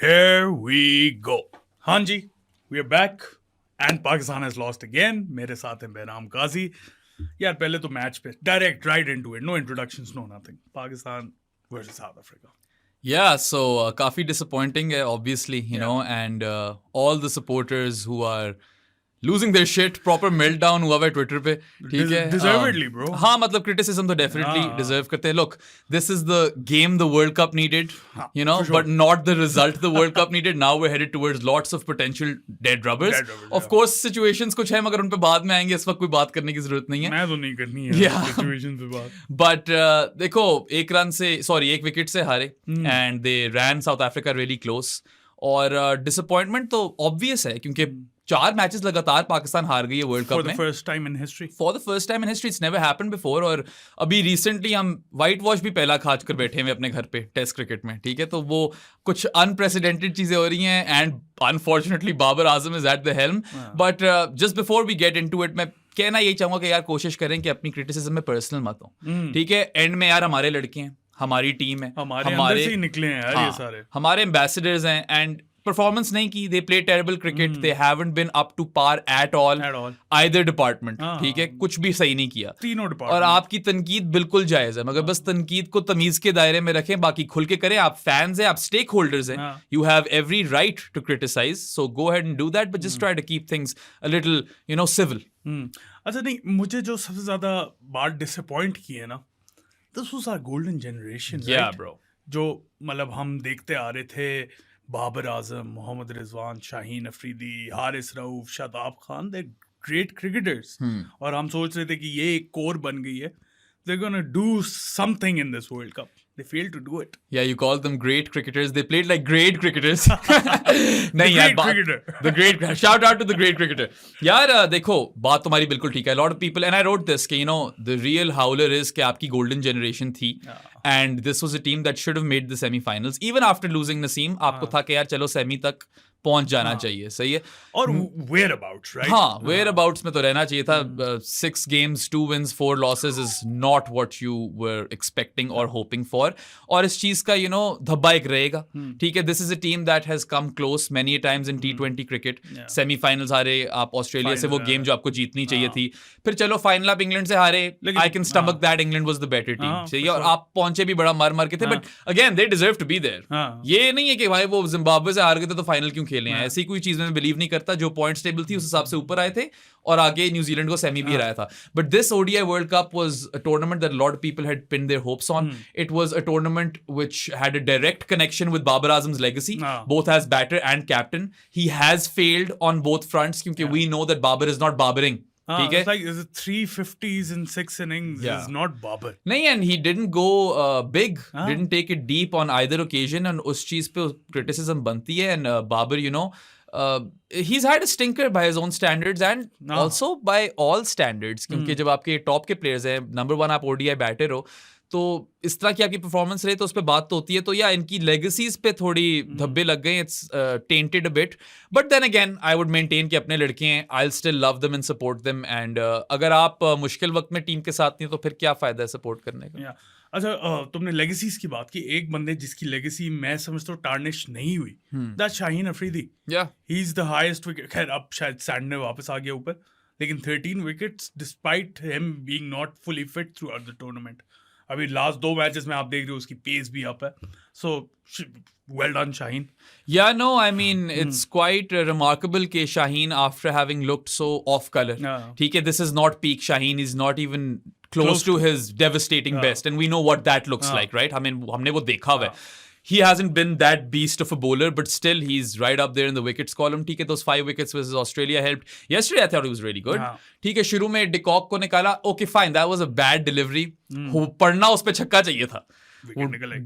Here we go. हाँ जी, we are back and Pakistan has lost again. मेरे साथ हैं बेनाम काजी. यार पहले तो मैच पे direct right into it. No introductions, no nothing. Pakistan versus South Africa. Yeah, so काफी disappointing है obviously, you know, and all the supporters who are losing their shit, proper meltdown हुआ है Twitter पे, ठीक है? Deservedly, bro. हाँ, मतलब criticism तो definitely deserve करते हैं. Look, this is the game the World Cup needed, you know, sure. but not the result the World Cup needed. Now we're headed towards lots of potential dead rubbers. Of course, situations कुछ है, मगर उन पे बाद में आएंगे. इस वक्त कोई बात करने की जरूरत नहीं है. मैं तो नहीं करनी है situation पे बात. But देखो, एक विकेट से हारे and they ran South Africa really close. और disappointment तो obvious है क्योंकि 4 मैचेस लगातार पाकिस्तान हार गई है वर्ल्ड कप में. For the first time in history. For the first time in history, it's never happened before. और अभी recently हम white wash भी पहला खाच कर बैठे हैं अपने घर पे टेस्ट क्रिकेट में, ठीक है? तो वो कुछ unprecedented चीजें हो रही हैं and unfortunately Babar Azam is at the helm. But just before we get into it, मैं कहना यही चाहूंगा कि यार कोशिश करें कि अपनी क्रिटिसिज्म में पर्सनल मत हो, ठीक है? एंड में यार हमारे लड़के हैं, हमारी टीम है, हमारे अंदर से ही निकले हैं यार ये सारे. हमारे एम्बेसडर्स हैं एंड परफॉर्मेंस नहीं की. They play terrible cricket, they haven't been up to par at all either department, ठीक है? कुछ भी सही नहीं किया तीनों डिपार्टमेंट. और आपकी तनकीद बिल्कुल जायज है, मगर बस तनकीद को तमीज के दायरे में रखें, बाकी खुल के करें. आप फैंस हैं, आप स्टेक होल्डर्स हैं, you have every right to criticise, so go ahead and do that, but just try to keep things a little, you know, civil. अच्छा, नहीं, मुझे जो सबसे ज्यादा बात डिसअपॉइंट की है ना, this was our golden generation. Yeah bro, जो मतलब हम देखते आ रहे थे, Babar Azam, Mohammad Rizwan, Shaheen Afridi, Haris Rauf, Shadab Khan, the great cricketers. और हम सोच रहे थे कि ये एक कोर बन गई है, they're gonna do something in this World Cup. They failed to do it. Yeah, you call them great cricketers. They played like great cricketers. नहीं यार, cricketer. The great, shout out to the great cricketer. यार देखो, बात तुम्हारी बिल्कुल ठीक है. A lot of people, and I wrote this, कि you know, the real howler is कि आपकी golden generation थी. And this was a team that should have made the semi-finals. Even after losing Naseem, आपको था कि यार चलो semi तक पहुंच जाना चाहिए, सही है? और वेयर अबाउट्स, राइट? हाँ, वेयर अबाउट्स में तो रहना चाहिए था. 6 games, 2 wins, 4 losses is not what you were expecting or hoping for. और इस चीज का, you know, धब्बा एक रहेगा, ठीक है? This is a team that has come close many a times in T20 cricket. Semi-finals हारे आप ऑस्ट्रेलिया से, वो गेम जो आपको जीतनी चाहिए थी. फिर चलो फाइनल आप इंग्लैंड से हारे. I can stomach that. England was the better team, सही है? और आप पहुंचे भी बड़ा मार के थे, but again they deserve to be there. ये नहीं है कि भाई वो जिम्बाब्वे से हार गए थे तो फाइनल क्यों खेले हैं. ऐसी कोई चीज में बिलीव नहीं करता. जो पॉइंट्स टेबल थी उस हिसाब से ऊपर आए थे और आगे न्यूजीलैंड को सेमी भी हराया था. But this ODI world cup was a tournament that lot of people had pin their hopes on. It was a tournament which had a direct connection with Babar Azam's legacy, both as batter and captain. He has failed on both fronts क्योंकि we know that Babar is not Babaring. ठीक है, like 350s in 6 innings is not Babar. नहीं, and he didn't go big, didn't take it deep on either occasion, and उस चीज पे criticism बनती है. And Babar, you know, he's had a stinker by his own standards and also by all standards, क्योंकि जब आपके top के players हैं, नंबर 1 आप ODI बैटर हो, तो इस तरह की आपकी परफॉर्मेंस रहे तो उस पर बात तो होती है. तो या इनकी लेगेसीज पे थोड़ी धब्बे लग गए. It's tainted a bit, but then again I would maintain कि अपने लड़के हैं. I will still love them and support them. And अगर आप मुश्किल वक्त में टीम के साथ नहीं तो फिर क्या फायदा है सपोर्ट करने का. अच्छा, तुमने लेगेसीज की बात की. एक बंदे जिसकी लेगेसी मैं समझता हूँ टार्निश नहीं हुई, that's Shaheen Afridi. He is the highest wicket. खैर अब शायद सैंडनर वापस आ गया ऊपर, लेकिन 13 wickets despite him being not fully fit through out the tournament. अभी लास्ट 2 मैचेस में आप देख रहे हो उसकी पेस भी अप है. सो well done, Shaheen. Yeah, no, I mean, it's quite remarkable कि Shaheen, after having looked so off color, ठीक है, this is not peak Shaheen. He's not even close to his devastating best, and we know what that looks like, right? I mean, हमने वो देखा हुआ है. He hasn't been that beast of a bowler, but still he's right up there in the wickets column. ठीक है, those 5 wickets versus Australia helped. Yesterday I thought he was really good. ठीक है, शुरू में डिकॉक को निकाला. Okay, fine, that was a bad delivery. पढ़ना उस पे छक्का चाहिए था.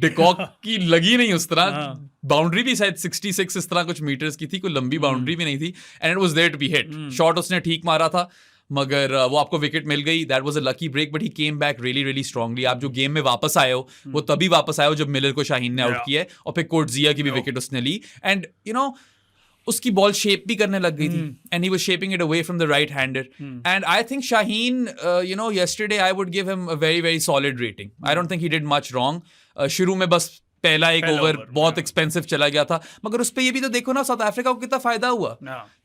डिकॉक की लगी नहीं उस तरह. बाउंड्री भी शायद 66 इस तरह कुछ मीटर्स की थी, कोई लंबी बाउंड्री भी नहीं थी. And it was there to be hit. Shot उसने ठीक मारा था, मगर वो आपको विकेट मिल गई. That was a lucky break, but he came back really really strongly. आप जो गेम में वापस आए हो वो तभी वापस आए हो जब मिलर को शाहीन ने आउट किया है, और फिर कोटजिया की भी विकेट उसने ली. एंड यू नो, उसकी बॉल शेप भी करने लग गई थी, and he was shaping it away from the right hander. And I think Shaheen, you know, yesterday I would give him a very very solid rating. I don't think he did much wrong. शुरू में बस पहला एक over बहुत expensive चला गया था, मगर उस पे ये भी तो देखो ना साउथ अफ्रीका को कितना फायदा हुआ.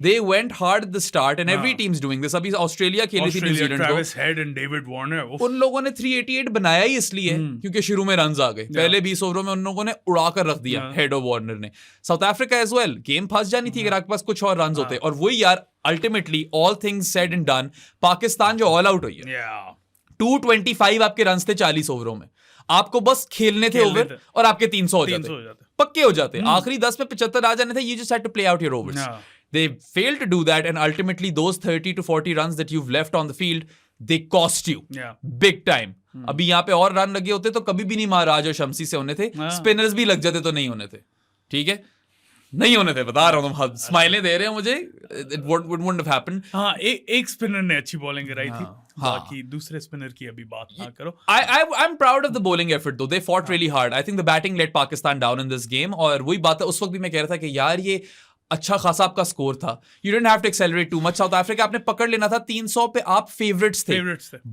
They went hard at the start and every teams doing this. अभी ऑस्ट्रेलिया खेली थी न्यूजीलैंड को, Travis head and David Warner, उन लोगों ने 388 बनाया ही इसलिए क्योंकि शुरू में रन्स आ गए. पहले 20 ओवरों में उन लोगों ने उड़ा कर रख दिया हेड और वार्नर ने. South Africa as well, game फंस जानी थी अगर आपके पास कुछ और रन्स होते. और वही यार ultimately all things said and done, Pakistan जो ऑल आउट हुई है, 225 आपके रन्स थे 40 ओवरों में. आपको बस खेलने थे ओवर और आपके 300 हो जाते, पक्के हो जाते. आखिरी 10 में 75 आ जाने थे. You just had to play out your overs. They failed to do that, and ultimately those 30 to 40 runs that you've left on the field, they cost you big time. अभी यहाँ पे और रन लगे होते तो कभी भी नहीं महाराज और शमसी से होने थे. स्पिनर्स भी लग जाते तो नहीं होने थे. ठीक है, नहीं होने थे, बता रहा हूँ. तुम स्माइलें दे रहे हो मुझे. It wouldn't have happened. हाँ, एक स्पिनर ने अच्छी बॉलिंग कराई थी. बाकी दूसरे स्पिनर की अभी बात ना करो. I'm proud of the bowling effort though. They fought really hard. I think the batting let Pakistan down in this game. और वही बात है, उस वक्त भी मैं कह रहा था कि यार ये अच्छा खासा आपका स्कोर था. You didn't have to accelerate too much. South Africa आपने पकड़ लेना था. 300 पे आप फेवरेट्स थे.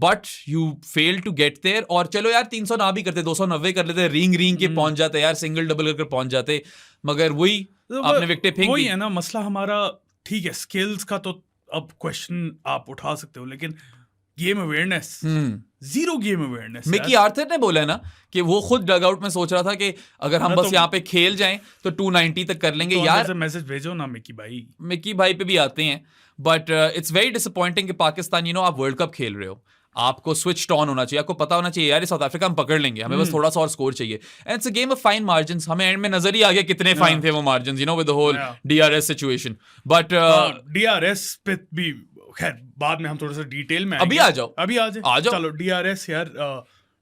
But you failed to get there. और चलो यार 300 ना भी करते, 290 कर लेते, रिंग के पहुंच जाते यार, सिंगल डबल करके पहुंच जाते. मगर वही आपने विकेटें फेंक दी. वही है ना मसला हमारा. ठीक है, स्किल्स का तो अब क्वेश्चन आप उठा सकते हो, लेकिन game awareness, zero game awareness. Mickey Arthur ने बोला है ना कि वो खुद डग आउट में सोच रहा था कि अगर हम बस यहाँ पे खेल जाएं तो 290 तक कर लेंगे. यार मैसेज भेजो ना मिकी भाई पे भी आते हैं. बट इट्स वेरी डिसअपॉइंटिंग कि पाकिस्तान, आप वर्ल्ड कप खेल रहे हो, आपको स्विच ऑन होना चाहिए, आपको पता होना चाहिए यार साउथ अफ्रीका हम पकड़ लेंगे, हमें बस थोड़ा सा और स्कोर चाहिए. And it's a game of fine margins. हमें एंड में नजर ही आ गया कितने फाइन थे वो margins, with the whole DRS situation. But DRS पे भी खैर बाद में हम थोड़ा सा डिटेल में अभी आ जाओ. चलो DRS यार,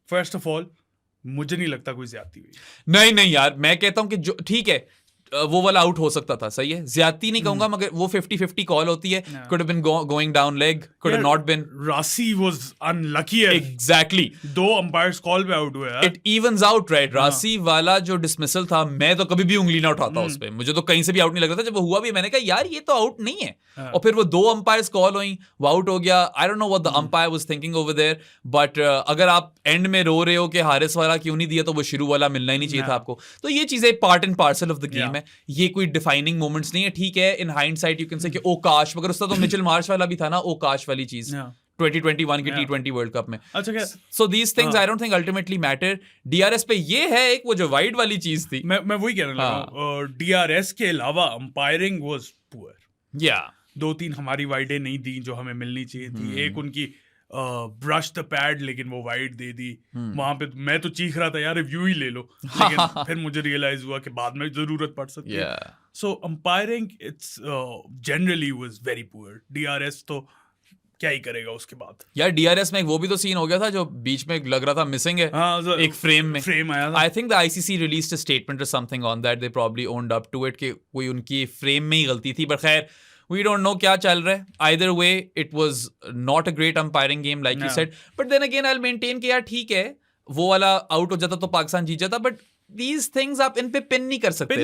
फर्स्ट ऑफ ऑल मुझे नहीं लगता कोई ज्यादती हुई. नहीं यार, मैं कहता हूं कि जो ठीक है वो वाला आउट हो सकता था, सही है, ज्यादती नहीं कहूंगा, मगर वो 50-50 कॉल होती है. could have been going down leg, could have not been. Rasi was unlucky. Exactly. 2 umpires call पे आउट हुए यार. It evens out, right? Rasi वाला जो डिसमिसल था, मैं तो कभी भी उंगली ना उठाता उस पे. मुझे तो कहीं से भी आउट नहीं लग रहा था. जब वो हुआ भी मैंने कहा यार ये तो आउट नहीं है. और फिर वो 2 umpires कॉल हुई, वो आउट हो गया. I don't know what the umpire was thinking over there, but अगर आप एंड में रो रहे हो कि हारिस वाला क्यों नहीं दिया, तो वो शुरू वाला मिलना ही नहीं चाहिए था आपको. तो ये चीजें part and parcel of the game है. ये कोई डिफाइनिंग मोमेंट्स नहीं है. ठीक है, in hindsight you can say कि ओ काश, मगर उसका तो मिचेल मार्श वाला भी था ना, ओ काश वाली चीज 2021 के T20 वर्ल्ड कप में. So these things I don't think ultimately matter. DRS पे ये है एक वो जो वाइड वाली चीज थी. मैं वही कहने लगा. DRS के अलावा अंपायरिंग वाज पुअर. 2-3 हमारी वाइडें नहीं दी जो हमें मिलनी चाहिए थी. एक उनकी ब्रश द पैड, लेकिन वो वाइड दे दी. वहां पे मैं तो चीख रहा था यार रिव्यू ही ले लो, लेकिन फिर मुझे रियलाइज हुआ कि बाद में जरूरत पड़ सकती है. So umpiring it's generally was very poor. DRS तो क्या ही करेगा उसके बाद. यार DRS में वो भी तो सीन हो गया था जो बीच में लग रहा था मिसिंग है. एक फ्रेम आया था. I think the ICC released a statement और something on that. They probably owned up to it कि कोई उनकी फ्रेम में ही गलती थी. बट खैर we don't know क्या चल रहा है. Either way it was not a great umpiring game like you said. But then again I'll maintain कि यार ठीक है, वो वाला आउट हो जाता तो पाकिस्तान जीत जाता. बट these things आप इन पे पिन नहीं कर सकते.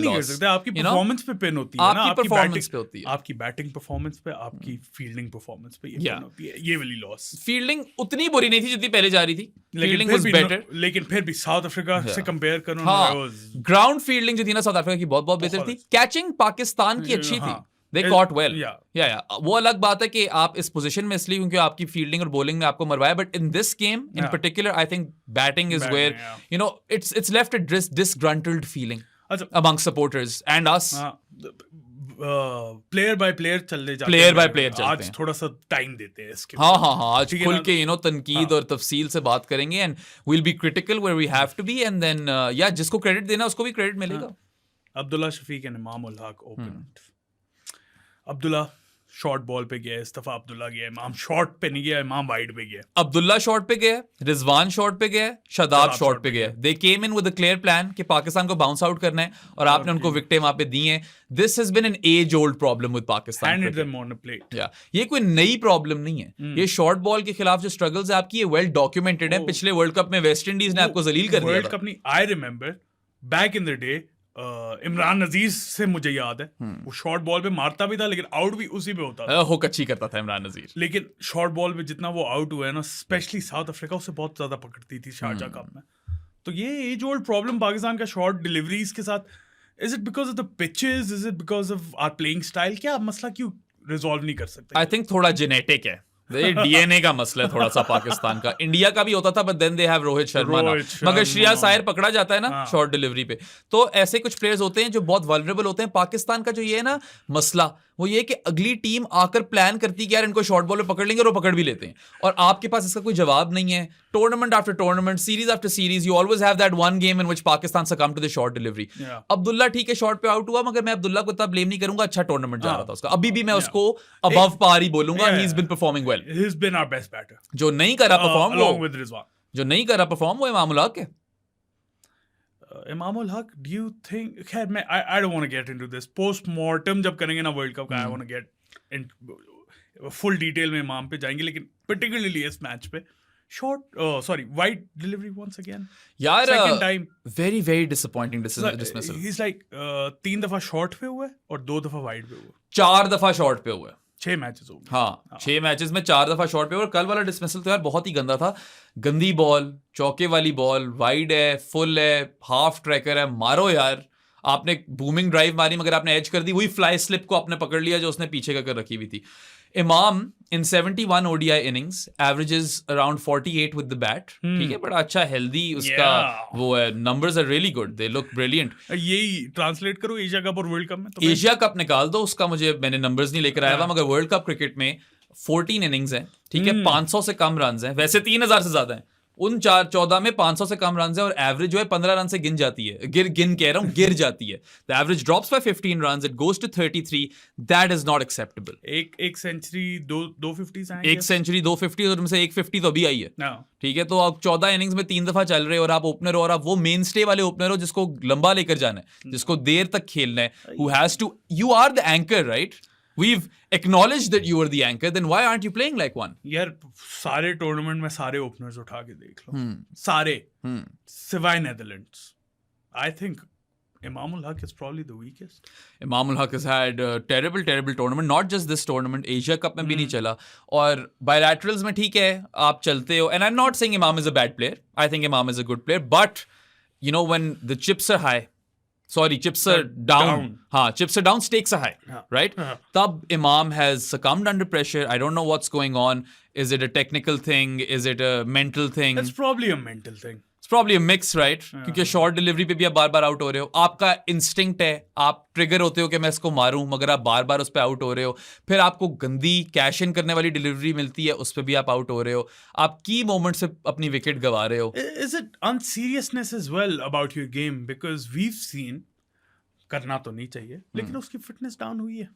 आपकी परफॉर्मेंस पे पिन होती है ना, आपकी परफॉर्मेंस पे होती है, आपकी बैटिंग परफॉर्मेंस पे, आपकी फील्डिंग परफॉर्मेस पे ये पिन होती है. ये वाली लॉस. फील्डिंग उतनी बुरी नहीं थी जितनी पहले जा रही थी. फील्डिंग वाज बेटर, लेकिन फिर भी साउथ अफ्रीका से कंपेयर करो, ग्राउंड फील्डिंग जो थी ना साउथ अफ्रीका की बहुत बेहतर थी. कैचिंग पाकिस्तान की अच्छी थी. They caught well. Yeah. वो अलग बात है कि आप इस पोजीशन में इसलिए क्योंकि आपकी फील्डिंग और बॉलिंग में आपको मरवाया. But in this game in particular I think batting is where it's left a disgruntled feeling among supporters and us. Player by player चलते जाते हैं. आज थोड़ा सा टाइम देते हैं इसके. हाँ आज खुल के तनकीद और तफसील से बात करेंगे. And we'll be critical where we have to be, and then जिसको क्रेडिट देना उसको भी क्रेडिट मिलेगा. Abdullah Shafiq and Imam ul Haq opener. Abdullah short ball पे गया, इस दफा अब्दुल्ला गया. इमाम शॉर्ट पे नहीं गया, इमाम वाइड पे गया. अब्दुल्ला शॉर्ट पे गया, रिजवान शॉर्ट पे गया, शादाब शॉर्ट पे गया. They came in with a clear plan कि पाकिस्तान को बाउंस आउट करना है और आपने उनको विकेटें वहां पे दी हैं. This has been an age old problem with Pakistan. ये कोई नई प्रॉब्लम नहीं है. ये शॉर्ट बॉल के खिलाफ जो स्ट्रगल्स है आपकी, ये वेल डॉक्यूमेंटेड है. पिछले वर्ल्ड कप में वेस्ट इंडीज ने आपको जलील कर दिया. वर्ल्ड कप नहीं, I remember back in the day Imran Nazir से मुझे याद है, वो शॉर्ट बॉल पे मारता भी था लेकिन आउट भी उसी पे होता था. हुक अच्छी करता था इमरान नजीर. लेकिन शॉर्ट बॉल पे जितना वो आउट हुआ है ना, स्पेशली साउथ अफ्रीका उससे बहुत ज्यादा पकड़ती थी शारजा कप में. तो ये एज ओल्ड प्रॉब्लम पाकिस्तान का शॉर्ट डिलीवरीज के साथ, is it because of the pitches, is it because of our playing style, क्या मसला क्यों रिजॉल्व नहीं कर सकते? आई थिंक थोड़ा जेनेटिक है, डीएनए का मसला है थोड़ा सा पाकिस्तान का। इंडिया का भी होता था, but then they have Rohit Sharma ना, मगर श्रेयस अय्यर पकड़ा जाता है ना शॉर्ट डिलीवरी पे। तो ऐसे कुछ प्लेयर्स होते हैं जो बहुत वल्नरेबल होते हैं। पाकिस्तान का जो ये है ना मसला, वो ये कि अगली टीम आकर प्लान करती है कि यार इनको शॉर्ट बॉल पे पकड़ लेंगे, और वो पकड़ भी लेते हैं, और आपके पास इसका कोई जवाब नहीं है। Tournament after tournament, series after series, you always have that one game in which Pakistan succumb to the short delivery. Abdullah ठीक है शॉर्ट पे आउट हुआ, मगर मैं अब्दुल्ला को इतना ब्लेम नहीं करूंगा, अच्छा टूर्नामेंट जा रहा था उसका। अभी भी मैं उसको अबव पार ही बोलूंगा, he is been performing well, he is been our best batter. जो नहीं करा परफॉर्म along with Rizwan, जो नहीं करा परफॉर्म वो इमामुल हक है। Imamul Haq, do you think, खैर मैं I don't want to get into this post-mortem जब करेंगे ना वर्ल्ड कप का, I want to get in full detail में इमाम पे जाएंगे, लेकिन particularly इस मैच पे वाइड डिलीवरी once again, यार second time, very very disappointing dismissal। he's like 3 दफा शॉर्ट पे हुआ है और 2 दफा वाइड पे हुआ है, 4 दफा शॉर्ट पे हुआ है, 6 मैचेस हो गए। हाँ 6 मैचेस में 4 दफा शॉर्ट पे। और कल वाला डिसमिसल तो यार बहुत ही गंदा था, गंदी बॉल, चौके वाली बॉल, वाइड है, फुल है, हाफ ट्रैकर है, मारो यार। आपने बूमिंग ड्राइव मारी मगर आपने एज कर दी, वही फ्लाई स्लिप को आपने पकड़ लिया जो उसने पीछे कर रखी हुई थी। इमाम इन 71 ODI innings averages around 48 with the bat, ठीक है, बड़ा अच्छा हेल्दी उसका वो है, numbers are really good, they look brilliant। यही ट्रांसलेट करो एशिया कप और वर्ल्ड कप में, तो एशिया कप निकाल दो उसका, मैंने नंबर्स नहीं लेकर आया हुआ, मगर वर्ल्ड कप क्रिकेट में 14 innings है, ठीक है, 500 से कम रन है, वैसे 3000 से ज्यादा है, उन 14 में 500 से कम रन है, और एवरेज जो है 15 रन से गिन जाती है, गिर जाती है। The average drops by 15 runs, it goes to 33, that is not acceptable. एक सेंचुरी 250 आए, एक सेंचुरी 250, और उनमें से 150 तो अभी आई है, ठीक है। तो आप 14 इनिंग्स में 3 दफा चल रहे हो, और आप ओपनर हो, और आप वो मेन स्टे वाले ओपनर हो जिसको लंबा लेकर जाना है, जिसको देर तक खेलना है, who has to, you are the anchor, right? We've acknowledged that you are the anchor, then why aren't you playing like one? यार सारे टूर्नामेंट में सारे ओपनर्स उठा के देख लो, सारे सिवाय Netherlands. I think Imamul Haq is probably the weakest. Imamul Haq has had a terrible tournament, not just this tournament, Asia Cup में भी नहीं चला, और bilaterals में ठीक है आप चलते हो, and I'm not saying Imam is a bad player, I think Imam is a good player, but you know when the chips are high, chips are down. Chips are down, stakes are high, right? Tab Imam has succumbed under pressure. I don't know what's going on. Is it a technical thing? Is it a mental thing? It's probably a mental thing. It's probably a mix, right? क्योंकि short delivery पे भी आप बार-बार out हो रहे हो। आपका instinct है, आप ट्रिगर होते हो कि मैं इसको मारूं, मगर आप बार-बार उस पे आउट हो रहे हो। फिर आपको गंदी कैश इन करने वाली डिलीवरी मिलती है, उस पे भी आप आउट हो रहे हो। आप की मोमेंट से अपनी विकेट गंवा रहे हो। Is it unseriousness as well about your game? Because we've seen, करना तो नहीं चाहिए, लेकिन उसकी फिटनेस डाउन हुई है,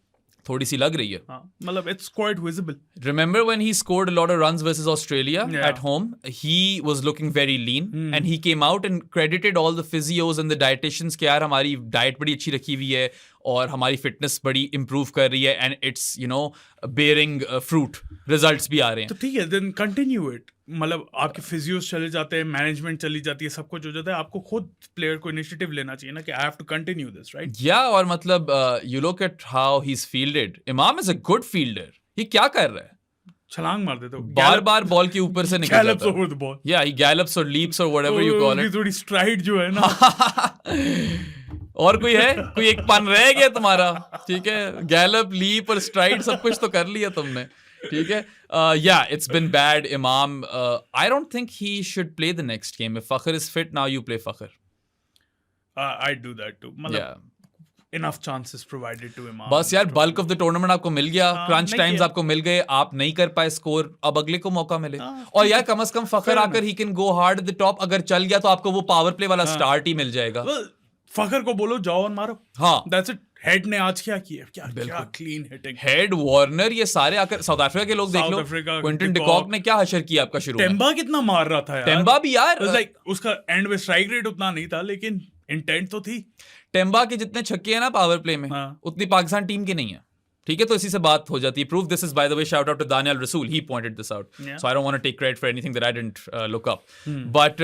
थोड़ी सी लग रही है। मतलब it's quite visible. Remember when he scored a lot of runs versus Australia at home? He was looking very lean, and he came out and credited all the physios and the dietitians कि यार हमारी diet बड़ी अच्छी रखी हुई है और हमारी फिटनेस बड़ी इंप्रूव कर रही है, and it's bearing fruit, results भी आ रहे हैं। तो ठीक है, then continue it. मतलब आपके फिजियोस चले जाते हैं, मैनेजमेंट चली जाती है, सब कुछ हो जाता है, आपको खुद प्लेयर को इनिशिएटिव लेना चाहिए ना कि I have to continue this, right? या और मतलब you look at how he is fielded. Imam is a good fielder, ये क्या कर रहा है? छलांग मार देता है, बार-बार बॉल के ऊपर से निकल जाता है, ओवर द बॉल। या ही गैलप्स और लीप्स और व्हाटएवर यू कॉल इट। थोड़ी स्ट्राइड जो है ना और कोई है, कोई एक पन रह गया तुम्हारा, ठीक है? गैलप, लीप और स्ट्राइड सब कुछ तो कर लिया तुमने, ठीक है? Yeah, it's been bad, Imam. I don't think he should play the next game. If Fakhr is fit, now you play Fakhr. I'd do that too. Enough chances provided to Imam. बस यार bulk of the tournament आपको मिल गया, crunch times आपको मिल गए, आप नहीं कर पाए स्कोर, अब अगले को मौका मिले। और यार कम से कम फखर आकर he can go hard at the top, अगर चल गया तो आपको वो पावर प्ले वाला स्टार्ट ही मिल जाएगा। फखर को बोलो जाओ और मारो। हाँ, दैट्स इट। हेड ने आज क्या किया, क्या क्लीन हिटिंग। हेड, वार्नर, ये सारे आकर, साउथ अफ्रीका के लोग देख लो, क्विंटन डिकॉक ने क्या हशर किया आपका शुरू में। टेम्बा कितना मार रहा था यार, टेम्बा भी यार, लाइक उसका एंड में स्ट्राइक रेट उतना नहीं था, लेकिन इंटेंट तो थी। टेम्बा के जितने छक्के हैं ना पावर प्ले में, उतनी पाकिस्तान टीम के नहीं है, ठीक है? तो इसी से बात हो जाती है। Proof this is by the way, shout out to Daniyal Rasool, he pointed this out, so I don't want to take credit for anything that I didn't look up, but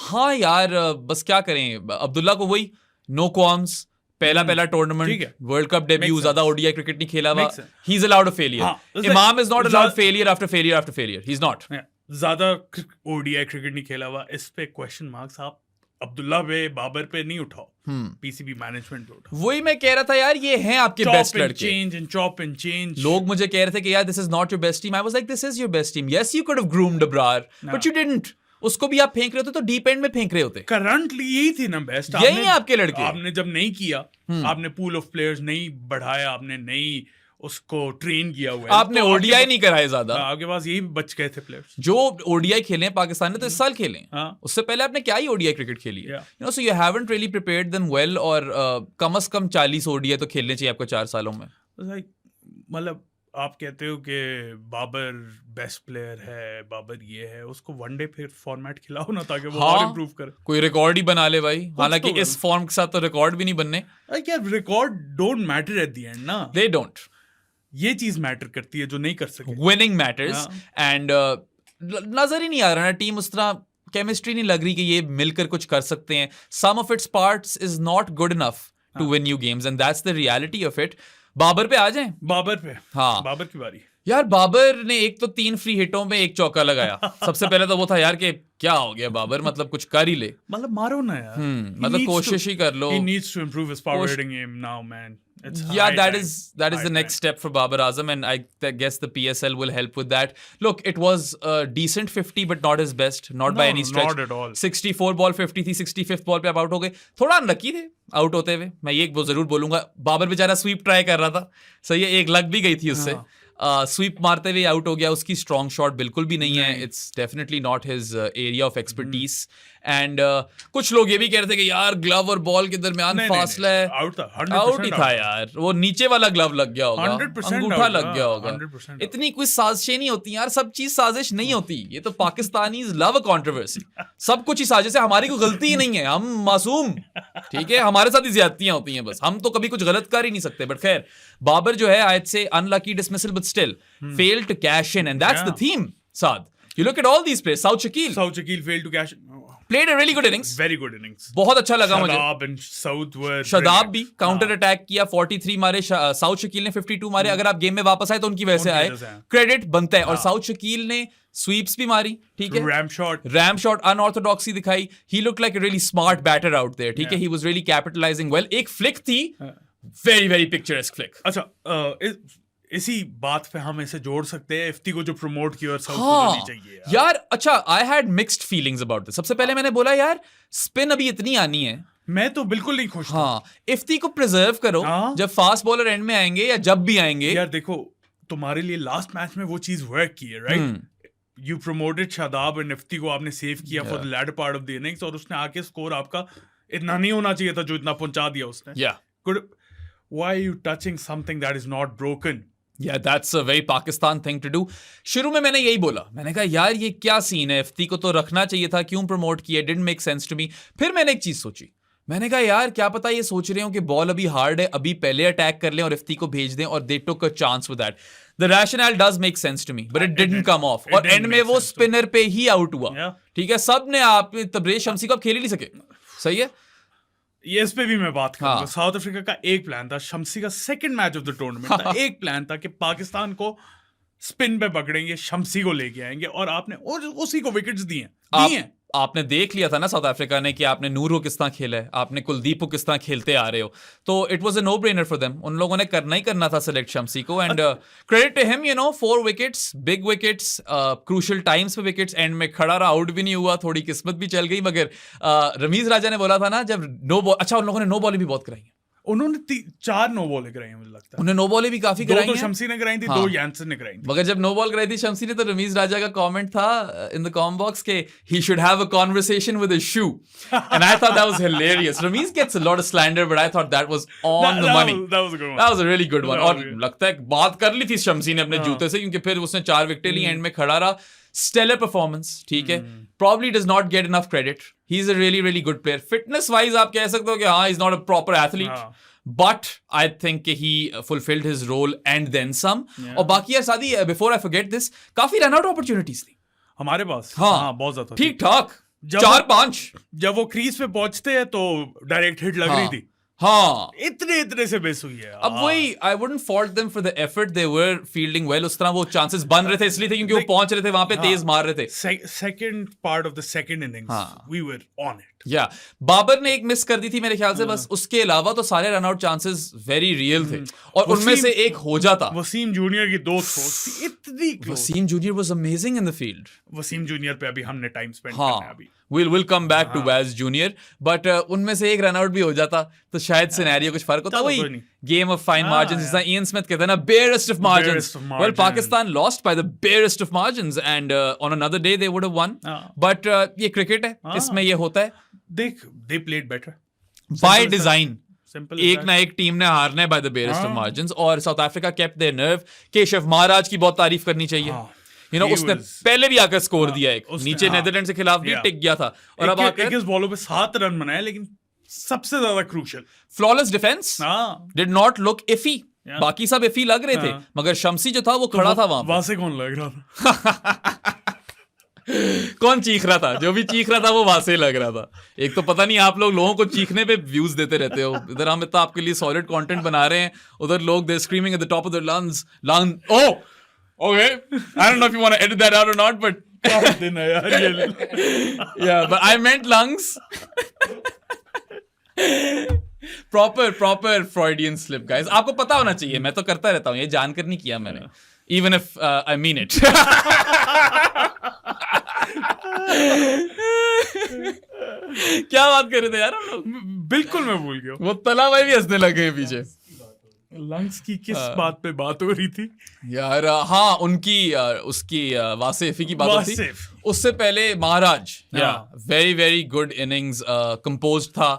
हाँ यार बस क्या करें। अब्दुल्ला को वही नो क्वाम्स, पहला टूर्नामेंट, वर्ल्ड कप डेब्यू, ज्यादा ODI cricket नहीं खेला हुआ, he is allowed a failure. Imam is not allowed failure after failure, he is not. ज्यादा ओडीआई क्रिकेट नहीं खेला हुआ, इस पे क्वेश्चन मार्क्स। आप अब्दुल्ला पे, बाबर पे नहीं उठाओ, पीसीबी मैनेजमेंट पे उठाओ। वही मैं कह रहा था यार, ये हैं आपके बेस्ट लड़के। Chop and change. लोग मुझे कह रहे थे कि यार this is not your best team. I was like this is your best team. Yes you could have groomed Abrar but you didn't. उसको भी आप फेंक रहे होते तो डीप एंड में फेंक रहे होते। करंटली यही थी ना बेस्ट। यही है आपके लड़के। आपने जब नहीं किया, आपने पूल ऑफ प्लेयर्स नहीं बढ़ाया, आपने नहीं उसको ट्रेन किया हुआ है, आपने तो ओडीआई नहीं कराए ज्यादा। आपके पास यही बच गए थे प्लेयर्स जो ओडीआई खेले हैं पाकिस्तान ने तो इस साल खेले हैं। उससे पहले आपने क्या ही ओडीआई क्रिकेट खेली है। You know, so you haven't really prepared them well. और कम से कम 40 ओडीआई तो खेलने चाहिए आपको 4 सालों में। मतलब आप कहते हो कि बाबर बेस्ट प्लेयर है, बाबर ये है, उसको वनडे फिर फॉर्मेट खिलाओ ना ताकि वो और इंप्रूव करे। कोई रिकॉर्ड ही बना ले भाई। हालांकि इस फॉर्म के साथ तो रिकॉर्ड भी नहीं बनने। यार record don't matter at the end ना। They don't. ये चीज मैटर करती है जो नहीं कर सके। Winning matters. एंड नजर ही नहीं आ रहा ना टीम उस तरह, केमिस्ट्री नहीं लग रही कि ये मिलकर कुछ कर सकते हैं। Some of its parts is not good enough to win you games and that's the reality of it. Babar पे आ जाएं। बाबर पे, हाँ बाबर की बारी। यार बाबर ने एक तो 3 फ्री हिटों में 1 चौका लगाया। सबसे पहले तो वो था यार कि क्या हो गया बाबर, मतलब कुछ कर ही ले, मतलब मारो ना यार। मतलब कोशिश ही कर लो। He needs to improve his power hitting game now, man. Yeah, that is the next step for Babar Azam, and I guess the PSL will help with that. Look, it was a decent 50, but not his best, not by any stretch. Not at all. 64 ball 50 थी, 65th ball पे आप out हो गए। थोड़ा unlucky थे out होते हुए, मैं ये जरूर बोलूंगा। बाबर बेचारा स्वीप ट्राई कर रहा था, सही है, एक लग भी गई थी उससे। स्वीप मारते हुए आउट हो गया। उसकी स्ट्रॉन्ग शॉट बिल्कुल भी नहीं है। It's definitely not his area of expertise. And कुछ लोग ये भी कह रहे थे कि यार ग्लव और बॉल के दरमियान फासला है। आउट ही था यार, वो नीचे वाला ग्लव लग गया होगा, अंगूठा लग गया होगा। इतनी कोई साजिशें नहीं होती यार, सब चीज साजिश नहीं होती। ये तो पाकिस्तानीज लव अ कंट्रोवर्सी। सब कुछ ही साजिश है, हमारी कोई गलती ही नहीं है, हम मासूम, ठीक है, हमारे साथ ही ज्यादतियां होती हैं बस, हम तो कभी कुछ गलत कर ही नहीं सकते। बट खैर, बाबर जो है I'd say unlucky dismissal but still failed to cash in, and that's the theme. Saad, you look at all these players. South Shakil failed to cash in. Played a really good innings. Very good innings. बहुत अच्छा लगा मुझे। Shadab and South were Shadab भी counter attack किया, 43 मारे। South Shakeel ने 52 मारे। अगर आप गेम में वापस आए तो उनकी वजह से आए, क्रेडिट बनता है। और साउथ शकील ने स्वीप्स भी मारी, ठीक है, रैम शॉट अनऑर्थोडॉक्सी दिखाई। He look like a really smart batter out there, ठीक है, he was really capitalising well. एक फ्लिक थी, वेरी वेरी पिक्चरस्क फ्लिक। अच्छा, इसी बात पे हम इसे जोड़ सकते हैं, इफ्ती को जो प्रमोट किया और साउथ को नहीं चाहिए यार। अच्छा, I had mixed feelings about this. सबसे पहले मैंने बोला यार स्पिन अभी इतनी आनी है, मैं तो बिल्कुल नहीं खुश। हाँ, इफ्ती को प्रिजर्व करो जब फास्ट बॉलर एंड में आएंगे या जब भी आएंगे। यार देखो, तुम्हारे लिए लास्ट मैच में वो चीज वर्क की है, right? You promoted Shadab and Ifti को, आपने सेव किया for the latter part of the innings, और उसने आके स्कोर आपका इतना नहीं होना चाहिए था जो इतना पहुंचा दिया उसने। Good. Why are you touching something that is not broken? Yeah, that's a very Pakistan thing to do. शुरू में मैंने यही बोला, मैंने कहा यार ये क्या सीन है, इफ्ती को तो रखना चाहिए था, क्यों प्रमोट किया, didn't make sense to me. फिर मैंने एक चीज सोची, मैंने कहा यार क्या पता ये सोच रहे हो कि बॉल अभी हार्ड है, अभी पहले अटैक कर लें और इफ्ती को भेज दें, और they took a chance with that. The rationale does make sense to me, but it didn't come off. और एंड में वो स्पिनर पे ही आउट हुआ, ठीक है। सब ने आप तबरेज शम्सी को अब खेल ही नहीं सके, सही है। ये इस पे भी मैं बात करूंगा। साउथ अफ्रीका का एक प्लान था, शम्सी का second match of the tournament था, एक प्लान था कि पाकिस्तान को स्पिन पे पकड़ेंगे, शम्सी को लेके आएंगे, और आपने उसी को विकेट्स दिए। आपने देख लिया था ना साउथ अफ्रीका ने कि आपने नूर को किस तरह खेला है, आपने कुलदीप को किस तरह खेलते आ रहे हो, तो it was a no brainer for them. उन लोगों ने करना ही करना था सिलेक्ट शम्सी को, and credit to him, you know, 4 wickets, big wickets, crucial times पे विकेट्स, एंड में खड़ा रहा, आउट भी नहीं हुआ, थोड़ी किस्मत भी चल गई। मगर रमीज राजा ने बोला था ना जब नो बॉल, अच्छा उन लोगों ने नो बॉल भी बहुत कराई है, उन्होंने 4 नो बॉलें कराई हैं, मुझे लगता है। उन्हें नो बॉलें भी काफी कराई हैं। 2 शम्सी ने कराई थी, 2 यानसन ने कराई थी। मगर जब नो बॉल कराई थी शम्सी ने, तो रमीज राजा का कमेंट था इन द कॉम बॉक्स के he should have a conversation with his shoe, and I thought that was hilarious. Ramiz gets a lot of slander, but I thought that was on the money. That was a good one. That was a really good one. और लगता है बात कर ली थी शम्सी ने अपने जूते से, क्योंकि फिर उसने 4 विकेटें ली, एंड में खड़ा रहा। Stellar performance, ठीक है, probably does not get enough credit. He's a really really good player. Fitness wise आप कह सकते हो कि हाँ, he's not a proper athlete, but I think he fulfilled his role and then some. और बाकी यार सादी, before I forget this, काफी रन आउट opportunities थी हमारे पास। हाँ, बहुत ज्यादा, ठीक ठाक, 4-5। जब वो क्रीज पे पहुंचते हैं तो डायरेक्ट हिट लग रही थी, हाँ इतने से बेस हुई है। अब वही I wouldn't fault them for the effort they were fielding well. उस तरह वो चांसेस बन रहे थे इसलिए थे क्योंकि वो पहुंच रहे थे वहां पे, तेज मार रहे थे। Second part of the second innings we were on it. या बाबर ने एक मिस कर दी थी मेरे ख्याल से, बस उसके अलावा तो सारे run out chances very real थे और उनमें से एक हो जाता। वसीम जूनियर की 2 थ्रोस थी इतनी close. Waseem junior was amazing in the field. Waseem junior पे अभी हमने टाइम स्पेंड करना है अभी। We'll come back to Waz Junior, but उनमें से एक रन आउट भी हो जाता तो शायद सिनेरियो कुछ फर्क होता। वही गेम ऑफ फाइन मार्जिन्स, जिसका इयन स्मिथ कहता है ना, barest of margins. Well, Pakistan lost by the barest of margins and on another day they would have won. But ये क्रिकेट है, इसमें ये होता है। देख, they played better by design. एक ना एक टीम ने हारना है by the barest of margins और South Africa kept their nerve। Keshav Maharaj की बहुत तारीफ करनी चाहिए। You know, उसने पहले भी आकर स्कोर दिया एक, नीचे नेदरलैंड के खिलाफ भी टिक गया था और अब आकर 21 बॉलों पे 7 रन बनाए, लेकिन सबसे ज्यादा crucial flawless defence, did not look iffy. बाकी सब इफी लग रहे थे मगर शम्सी जो था वो खड़ा था वहां से। कौन लग रहा था? कौन चीख रहा था? जो भी चीख रहा था वो वहां से लग रहा था। एक तो पता नहीं आप लोगों को चीखने पे व्यूज देते रहते हो, इधर हम इतना आपके लिए सॉलिड कंटेंट बना रहे हैं, उधर लोग they screaming at the top of their lungs. Okay, I don't know if you want to edit that out or not, but yeah, but I meant lungs. Proper Freudian slip, guys. आपको पता होना चाहिए, मैं तो करता रहता हूँ, ये जानकर नहीं किया मैंने, even if I mean it. क्या बात कर रहे थे यार हम लोग? बिल्कुल मैं भूल गया। वो तला भाई भी हंसने लगे हैं पीछे। लंग्स की किस बात पे बात हो रही थी यार? हाँ, उनकी उसकी वासिफी की बात होती थी। उससे पहले Maharaj, very very good innings, composed था,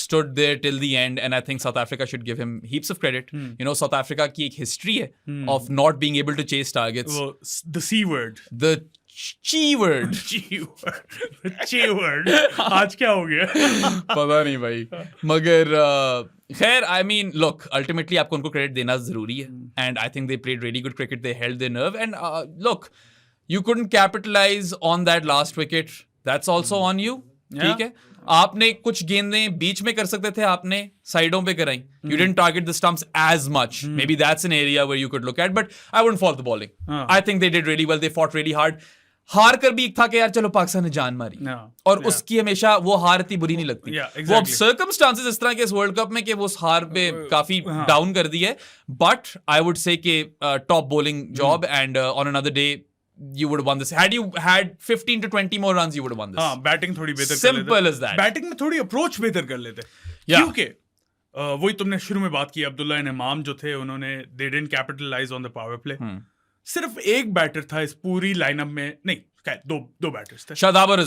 stood there till the end and I think South Africa should give him heaps of credit. You know, South Africa की एक हिस्ट्री है of not being able to chase targets. The C word, the chi word, आज क्या हो गया पता नहीं भाई, मगर खैर आई मीन लुक, अल्टीमेटली आपको उनको क्रेडिट देना जरूरी है and I think they played really good cricket, they held their nerve and look, you couldn't capitalise on that last wicket, that's also on you. ठीक है, आपने कुछ गेंदें बीच में कर सकते थे, आपने साइडों पे कराई, you didn't target the stumps as much. Maybe that's an area where you could look at, but I wouldn't fault the bowling. I think they did really well, they fought really hard. हार कर भी एक था कि यार चलो पाकिस्तान ने जान मारी, और उसकी हमेशा वो हार इतनी बुरी नहीं लगती। वो अब सर्कमस्टांसेस इस तरह के इस वर्ल्ड कप में कि वो उस हार पे काफी डाउन कर दी है, बट आई वुड से कि top bowling job and on another day you would have won this. Had you had 15 to 20 more runs, you would have won this. हाँ, बैटिंग थोड़ी बेहतर Simple as that. बैटिंग में थोड़ी approach बेहतर कर लेते, क्योंकि वही तुमने शुरू में बात की, अब्दुल्ला इमाम जो थे उन्होंने they didn't capitalize on the power play. सिर्फ एक बैटर था इस पूरी लाइनअप में, नहीं दो बैटर्स थे, शादाब और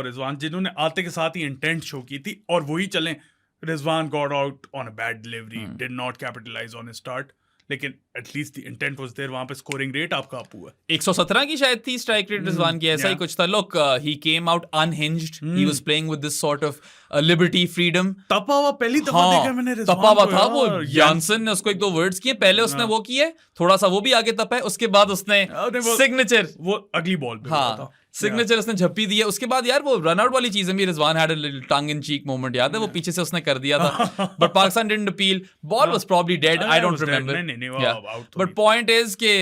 रिजवान, जिन्होंने आते के साथ ही इंटेंट शो की थी, और वही चलें। Rizwan got out on a bad delivery, did not capitalise on start, लेकिन at least the intent was there, वहां पे स्कोरिंग रेट आपका अप हुआ। 117 की शायद थी स्ट्राइक रेट रिजवान की, ऐसा ही कुछ था। Look, he came out unhinged, he was playing with this sort of liberty, freedom. तपा हुआ पहली दफा देखा मैंने रिजवान, तपा हुआ था वो, यानसन ने उसको एक दो वर्ड्स किए, पहले उसने वो किए, थोड़ा सा वो भी आगे तपा है, उसके बाद उसने सिग्नेचर, वो अगली बॉल पे था सिग्नेचर उसने झप्पी दी है। उसके बाद यार वो रन आउट वाली चीजें भी, Rizwan had a little tongue in cheek moment, याद है वो पीछे से उसने कर दिया था, but Pakistan didn't appeal, ball was probably dead, I don't remember, but point is के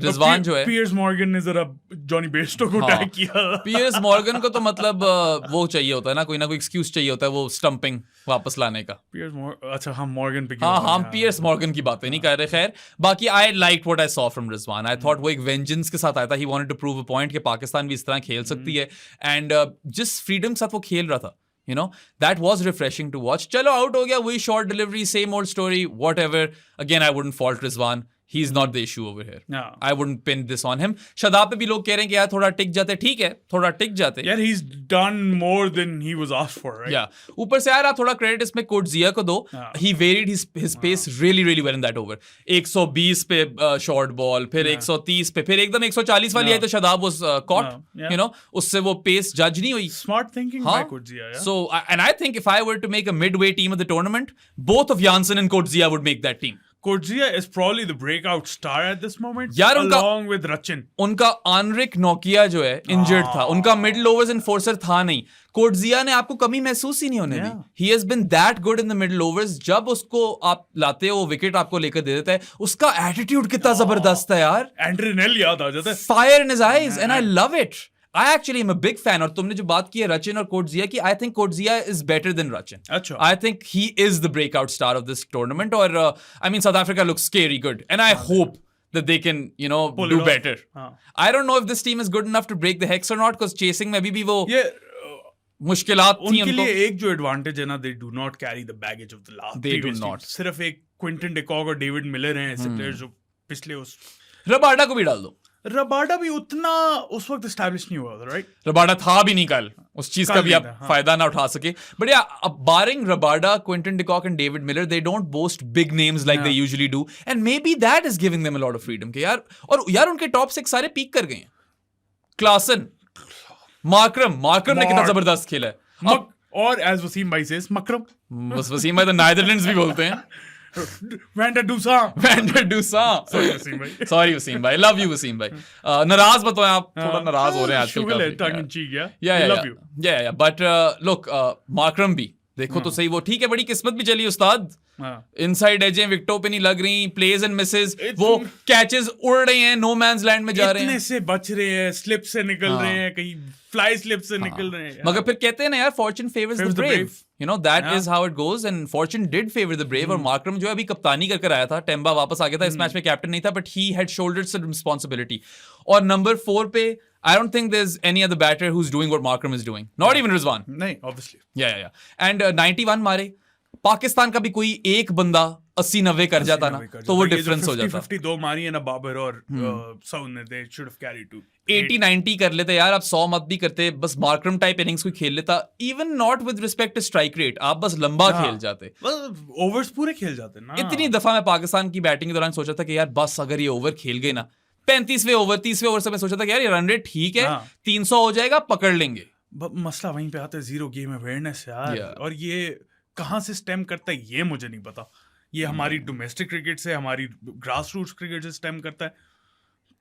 रिजवान जो है, पियर्स मॉर्गन ने जरा जॉनी बेस्टो को अटैक किया। पियर्स मॉर्गन को तो मतलब वो चाहिए होता है ना, कोई एक्सक्यूज चाहिए होता है वो स्टंपिंग वापस लाने का। अच्छा, हम मॉर्गन पे, हम पियर्स मॉर्गन की बातें नहीं कर रहे। खैर, बाकी I like what I saw from Rizwan, I thought वो एक वेंजेंस के साथ आया था, he wanted to prove a point कि पाकिस्तान भी इस तरह खेल सकती है, एंड जिस फ्रीडम के साथ वो खेल रहा था, you know, that was refreshing to watch. चलो आउट हो गया, वही short delivery, same old story, whatever. Again, I wouldn't fault Rizwan. He's not the issue over here. Yeah. I wouldn't pin this on him. Shadab पे भी लोग कह रहे हैं कि यार थोड़ा टिक जाते, ठीक है, थोड़ा टिक जाते। यार, he's done more than he was asked for, right? Yeah. ऊपर से यार आप थोड़ा क्रेडिट इसमें कोटजिया को दो। He varied his pace really really well in that over. 120 पे शॉर्ट बॉल, फिर 130 पे, फिर एकदम 140 वाली आई तो Shadab was caught. You know, उससे वो पेस जज नहीं हुई। Smart thinking by Kotzia, yeah. So and I think if I were to make a midway team of the tournament, both of Janssen and Kotzia would make that team. Coetzee is probably the breakout star at this moment, यार along with Rachin. उनका Anrik Nokia जो है injured था, उनका middle overs enforcer था नहीं. कोर्ट्जिया ने आपको कमी महसूस ही नहीं होने दी. He has been that good in the middle overs. जब उसको आप लाते हो, विकेट आपको लेकर दे देता है, उसका एटीट्यूड कितना जबरदस्त है यार. एंड्रेनल याद आ जाता है. Fire in his eyes and I love it. I actually am a big fan. और तुमने जो बात की है रचिन और कोर्ट्जिया की, I think Coetzee is better than Rachin. अच्छा. I think he is the breakout star of this tournament. और I mean South Africa looks scary good, and I hope that they can, you know, do better. I don't know if this team is good enough to break the hex or not, because chasing में भी वो मुश्किलात थी उनके लिए. एक जो advantage है ना, they do not carry the baggage of the last. They do not. सिर्फ एक क्विंटन डिकॉक और डेविड मिलर हैं ऐसे प्लेयर्स जो पिछले उस. रबाडा को भी डाल दो. रबाडा भी उतना उस वक्त एस्टैब्लिश नहीं हुआ था, राइट? रबाडा था भी नहीं कल, उस चीज का भी आप फायदा ना उठा सके. But yeah barring Rabada, Quinton de Kock and David Miller, they don't boast big names like they usually do, and maybe that is giving them a lot of freedom के यार. और यार उनके टॉप 6 सारे पीक कर गए हैं. Klaasen, Markram ने कितना जबरदस्त खेला है. और एज वसीम भाई सेज, मकरम. बस वसीम भाई तो नाइदरलैंड्स भी बोलते हैं. वैंडर डूसा. Sorry वसीम भाई, love you वसीम भाई. नाराज मत हो आप, थोड़ा नाराज हो रहे हैं आजकल. Yeah. But look, मार्करम भी देखो तो सही, वो ठीक है, बड़ी किस्मत भी चली उस्ताद. इनसाइड एजें विकेटों पे नहीं लग रही, प्लेज एंड मिसेस, वो कैचेस उड़ रहे हैं, नो मैन्स लैंड में जा रहे हैं, इतने से बच रहे हैं, स्लिप से निकल रहे हैं, कहीं फ्लाई स्लिप से निकल रहे हैं. मगर फिर कहते हैं ना यार, Fortune favours the brave. You know, that is how it goes, and fortune did favor the brave. और मार्करम जो है अभी कप्तानी कर आया था, टेम्बा वापस आ गया था, इस मैच में कैप्टन नहीं था, but he had shouldered some responsibility. और नंबर 4 पे I don't think there's any other batter who's doing what Markram is doing. Not even Rizwan. नहीं, obviously. Yeah. And 91 मारे. पाकिस्तान का भी कोई एक बंदा 80-90 कर जाता ना, तो वो डिफरेंस हो जाता. 52 मारी है ना बाबर और साउथ ने, they should have carried to 80-90 कर लेते यार. आप 100 मत भी करते, बस मार्करम टाइप इनिंग्स कोई खेल लेता. Even not with respect to strike rate, आप बस लंबा खेल जाते, ओवर्स पूरे खेल जाते ना. इतनी दफा मैं पाकिस्तान की बैटिंग के दौरान सोचा था कि यार बस अगर ये ओवर खेल गए ना, 35वें ओवर 30वें ओवर से मैं सोचा था कि यार ये रन रेट ठीक है, 300 हो जाएगा, पकड़ लेंगे. मसला वहीं पे आता है, जीरो गेम अवेयरनेस यार. और ये कहाँ से स्टेम करता है ये मुझे नहीं पता. ये हमारी डोमेस्टिक क्रिकेट से, हमारी ग्रास रूट्स क्रिकेट से स्टेम करता है.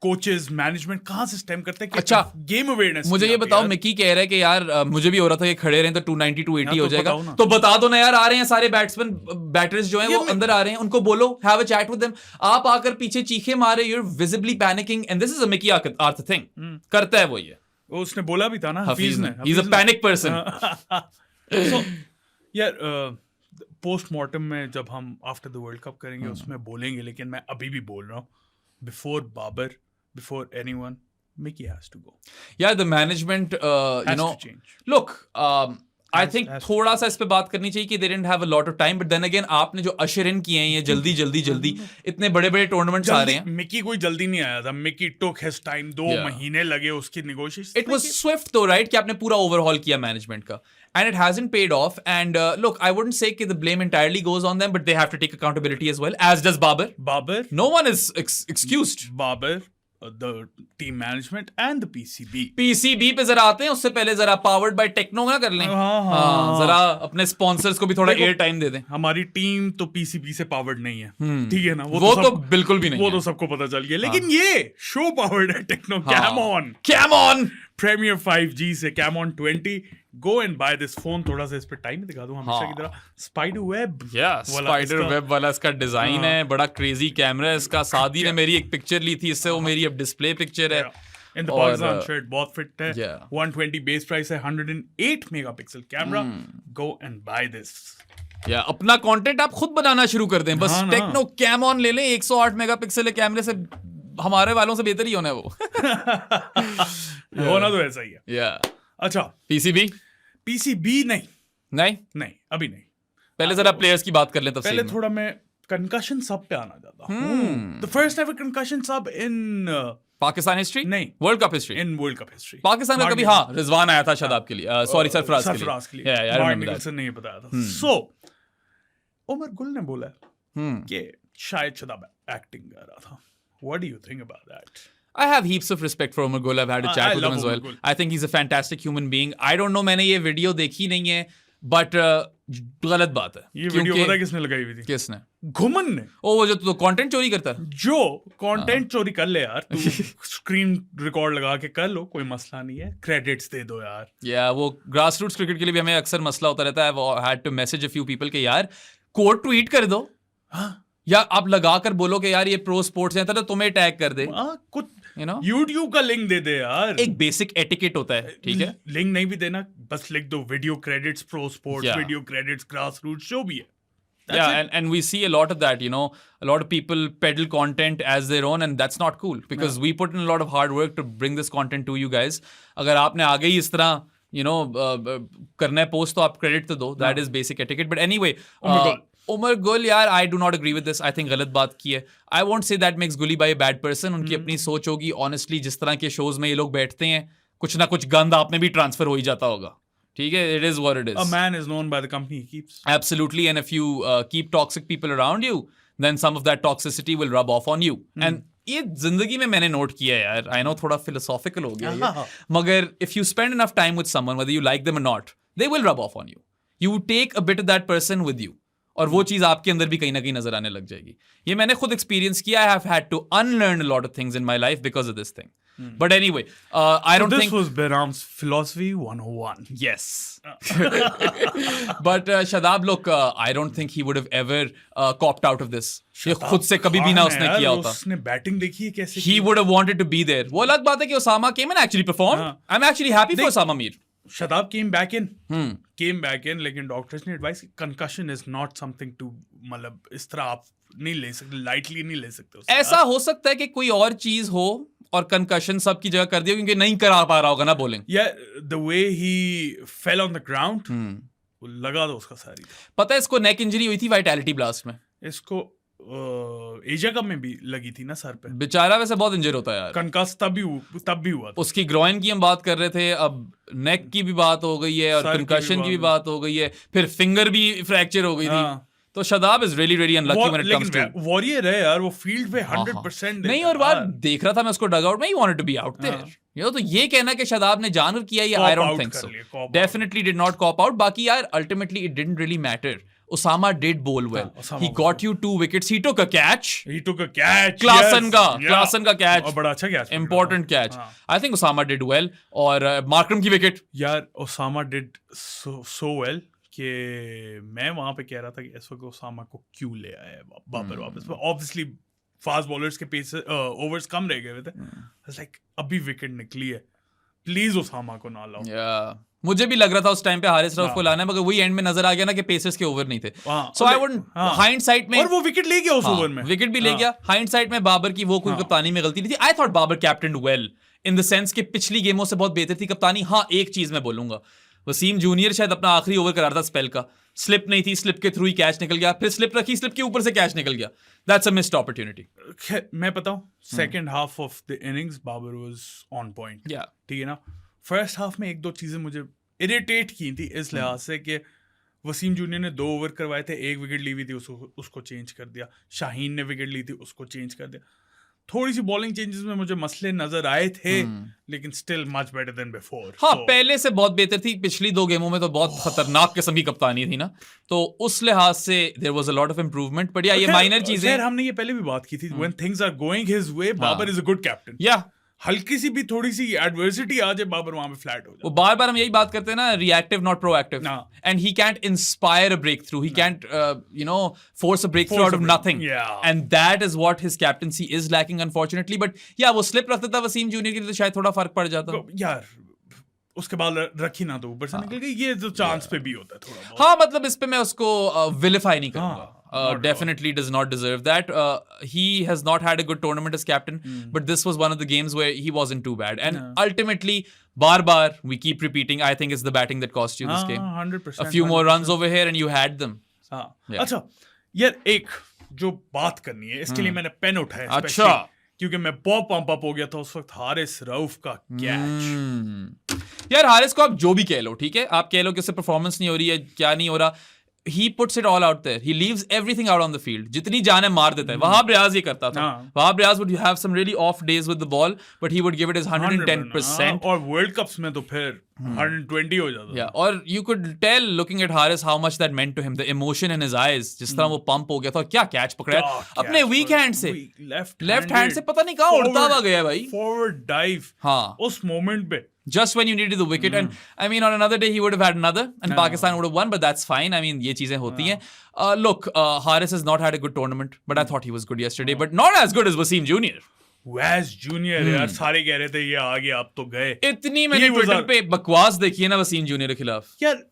कोचेस, मैनेजमेंट कहाँ से स्टेम करते हैं? अच्छा, गेम अवेयरनेस. मुझे ये बताओ, मिकी कह रहा है कि यार मुझे भी हो रहा था कि खड़े रहे तो 290 280 हो जाएगा, तो बता दो ना यार. आ रहे हैं सारे बैटर्स जो हैं वो अंदर आ रहे हैं, उनको बोलो, have a chat with them. आप आकर पीछे चीखे मारे, you are visibly panicking, and this is a Mickey Arthur thing. करता है वो ये. उसने बोला भी था ना, हफीज ने, he is a panic person. यार पोस्टमार्टम में जब हम आफ्टर द वर्ल्ड कप करेंगे उसमें बोलेंगे, लेकिन मैं अभी भी बोल रहा हूँ, before Babar, before anyone, Mickey has to go. Yeah, the management, you know, look, I think थोड़ा सा इस पे बात करनी चाहिए कि they didn't have a lot of time, but then again आपने जो usher in किए हैं ये जल्दी इतने बड़े टूर्नामेंट्स आ रहे हैं. मिकी कोई जल्दी नहीं आया था, मिकी took his time, 2 महीने लगे उसकी negotiation. It was swift though, right, कि आपने पूरा overhaul किया management का, and it hasn't paid off. And look, I wouldn't say कि the blame entirely goes on them, but they have to take accountability as well, as does Babar. No one is excused. Babar, the team management and the PCB पे जरा आते हैं, उससे पहले जरा powered by Techno ना कर लें. जरा अपने स्पॉन्सर्स को भी थोड़ा एयर टाइम दे दें. हमारी टीम तो PCB से पावर्ड नहीं है, ठीक है ना? वो तो बिल्कुल भी नहीं, वो तो सबको पता चल गया. लेकिन ये शो पावर्ड है techno. Come on Premier 5G से Camon 20. Go and buy this phone. थोड़ा सा इस पे टाइम दिखा दूं हमेशा की तरह. स्पाइडर वेब वाला इसका डिजाइन है, बड़ा क्रेजी कैमरा है इसका. सादी ने मेरी एक पिक्चर ली थी इससे, वो मेरी अब डिस्प्ले पिक्चर है. In the Pakistan shirt, बहुत फिट है. 120 बेस प्राइस है, 108 megapixel camera. Go and buy this. अपना कंटेंट आप खुद बनाना शुरू कर दें, बस टेक्नो कैमॉन ले लें. 108 मेगापिक्सल कैमरे से हमारे वालों से बेहतर ही होना है वो. होना तो ऐसा ही है. अच्छा, PCB नहीं अभी नहीं. पहले जरा प्लेयर्स की बात कर लें. पहले थोड़ा मैं कंकशन सब पे आना चाहता हूँ. द फर्स्ट एवर कंकशन सब इन पाकिस्तान हिस्ट्री, नहीं, world cup history. In world cup history Pakistan का कभी रिजवान आया था शादाब के लिए, सॉरी सरफराज के लिए. मार्क निकल्सन ने बताया था. सो उमर गुल ने बोला कि शायद शादाब एक्टिंग कर रहा था. What do you think about that? I have heaps of respect for Umar Gul. I've had a chat with him as well. I think he's a fantastic human being. I don't know, मैंने ये video देखी नहीं है. But गलत बात है। ये video पता है किसने लगाई हुई थी? किसने? घुमन ने। ओ वो जो तो कंटेंट चोरी करता है, जो कंटेंट चोरी कर ले यार, तू स्क्रीन रिकॉर्ड लगा के कर लो, कोई मसला नहीं है, क्रेडिट्स दे दो यार। या वो ग्रास रूट्स क्रिकेट के लिए भी हमें अक्सर मसला होता रहता है। I had to message a few people के यार कोड ट्वीट कर दो, या आप लगा कर बोलो कि यार ये प्रो स्पोर्ट्स है, तो तुम्हें टैग कर दे, कुछ यू नो, YouTube का लिंक दे दे यार। एक बेसिक एटिकेट होता है, ठीक है? लिंक नहीं भी देना, बस लिख दो video credits pro sports, video credits grass roots, जो भी है। And we see a lot of that, you know, a lot of people peddle content as their own, and that's not cool because we put in a lot of hard work to bring this content to you guys. अगर आपने आगे ही इस तरह, you know, करना है post, तो आप credit तो दो, that is basic etiquette. But anyway, Umar Gul यार, I do not agree with this. I think गलत बात की है. I won't say that makes Gully by a bad person. उनकी अपनी सोच होगी. Honestly, जिस तरह के shows में ये लोग बैठते हैं, कुछ ना कुछ गंद आप में भी ट्रांसफर हो ही जाता होगा, ठीक है? It is what it is. A man is known by the company he keeps. Absolutely, and if you keep toxic people around you, then some of that toxicity will rub off on you. And ये जिंदगी में मैंने note किया है यार, I know थोड़ा philosophical हो गया ये, मगर if you spend enough time with someone, whether you like them or not, they will rub off on you. You take a bit of that person with you, और वो चीज आपके अंदर भी कहीं ना कहीं नजर आने लग जाएगी। ये मैंने खुद एक्सपीरियंस किया। I have had to unlearn a lot of things in my life because of this thing. But anyway, I don't think... This was Behram's Philosophy 101. Yes. But Shadab, look, I don't think he would have ever copped out of this. ये खुद से कभी भी ना उसने किया होता। उसने बैटिंग देखी है कैसे? He would have wanted to be there. वो अलग बात है कि Osama came and actually performed. I'm actually happy for Osama Mir. Shadab came back in. लेकिन डॉक्टर्स ने एडवाइस की concussion is not something to, मतलब इस तरह आप नहीं ले सकते, लाइटली नहीं ले सकते उसे। ऐसा हो सकता है कि कोई और चीज हो और कंकशन सबकी जगह कर दिया क्योंकि नहीं करा पा रहा होगा ना बॉलिंग। या the way he fell on the ground, लगा दो उसका सारी। पता है इसको नेक इंजरी हुई थी वाइटैलिटी ब्लास्ट में, इसको एशिया कप में भी लगी थी ना सर पे। बेचारा वैसे बहुत इंजर होता है यार। कंकस तब भी हुआ था। उसकी ग्रोइन की हम बात कर रहे थे, अब नेक की भी बात हो गई है और कंकशन की भी बात हो गई है, फिर फिंगर भी फ्रैक्चर हो गई थी। तो Shadab is really really unlucky when it comes to warrior है यार, वो फील्ड पे 100% नहीं। और बात देख रहा था मैं उसको डगआउट में, he wanted to be out there, you know. तो ये कहना कि शादाब ने जानवर किया, ये I don't think so. Definitely did not cop out. बाकी यार ultimately it didn't really matter. Osama did bowl well. He got you 2 wickets. He took a catch. Klaasen का catch. बड़ा अच्छा catch. Important catch. I think Osama did well. और Markram की wicket. यार Osama did so well कि मैं वहां पे कह रहा था कि इस वक्त Osama को क्यों ले आया बाबर वापस। Obviously फास्ट बॉलर्स के पेस ओवर्स कम रह गए थे। लाइक अभी विकेट निकली है, प्लीज Osama को ना लाओ। मुझे भी लग रहा था उस टाइम पे हारिस रऊफ को लाना है, मगर वही एंड में नजर आ गया ना कि पेसर्स के ओवर नहीं थे। सो आई वुडंट, हाइंडसाइट में, और वो विकेट ले गया उस ओवर में, विकेट भी ले गया। हाइंडसाइट में बाबर की वो कोई कप्तानी में गलती नहीं थी। I thought Babar captain well in the sense कि पिछली गेमों से बहुत बेहतर थी कप्तानी। हाँ, एक चीज मैं बोलूंगा, वसीम जूनियर शायद अपना आखिरी ओवर करा रहा था स्पेल का, स्लिप नहीं थी, स्लिप के थ्रू ही कैच निकल गया, फिर स्लिप रखी, स्लिप के ऊपर से कैच निकल गया। That's a missed opportunity. मैं बताऊं, second half of the innings Babar was on point. ठीक है ना। फर्स्ट हाफ में एक दो चीजें मुझे इरिटेट की थी इस लिहाज से कि वसीम जूनियर ने 2 ओवर करवाए थे, 1 विकेट ली हुई थी, उसको चेंज कर दिया। शाहीन ने विकेट ली थी, उसको चेंज कर दिया। थोड़ी सी बॉलिंग चेंजेस में मुझे मसले नजर आए थे, लेकिन still much better than before. हाँ, पहले से बहुत बेहतर थी। पिछली 2 गेमों में तो बहुत खतरनाक किस्म की कप्तानी थी ना, तो उस लिहाज से there was a lot of improvement. But ये माइनर चीजें, हमने ये पहले भी बात की थी, when things are going his way, Babar is a good captain. या हल्की सी भी थोड़ी सी एडवर्सिटी आ जाए, बाबर वहां पे फ्लैट हो जाए। वो बार-बार हम यही बात करते हैं ना, reactive not proactive. And he can't inspire a breakthrough, he can't you know force a breakthrough out of nothing, and that is what his captaincy is lacking unfortunately. But या वो slip रखता था Wasim junior के लिए, तो शायद थोड़ा फर्क पड़ जाता यार। उसके बाद रखी ना तो ऊपर से निकल गई, ये जो चांस पे भी होता है थोड़ा बहुत। हाँ, मतलब इस पे मैं उसको विलिफाई नहीं करूंगा। Definitely does not deserve that. He has not had a good tournament as captain, but this was one of the games where he wasn't too bad. And ultimately, bar we keep repeating, I think it's the batting that cost you this game. 100%. A few more runs over here and you had them. अच्छा यार, एक जो बात करनी है, इसके लिए मैंने पेन उठाया। अच्छा, क्योंकि मैं बहुत पंप अप हो गया था उस वक्त हारिस रऊफ का कैच। यार हारिस को आप जो भी कह लो, ठीक है, आप कह लो कि उससे परफॉर्मेंस नहीं हो रही है, क्या नहीं हो रहा, he puts it all out there. He leaves everything out on the field. जितनी जान है मार देता है. वहाब रियाज ये करता था. Wahab Riaz would have some really off days with the ball, but he would give it his 110%. और World Cups में तो फिर 120 हो जाता. Yeah, और you could tell looking at Haris how much that meant to him. The emotion in his eyes. जिस तरह वो pump हो गया था. क्या catch पकड़ा है अपने weak hand से. Left hand से पता नहीं कहाँ उड़ता हुआ गया भाई. Forward dive. हाँ. उस moment पे. Just when you needed the wicket, and I mean, on another day he would have had another, and Pakistan would have won. But that's fine. I mean, ये चीजें होती हैं. Look, Haris has not had a good tournament, but I thought he was good yesterday, but not as good as Wasim Junior. Wes Junior यार सारे कह रहे थे ये आ गया अब तो गए. इतनी मैंने ट्विटर पे बकवास देखी है ना वसीम जूनियर के खिलाफ. यार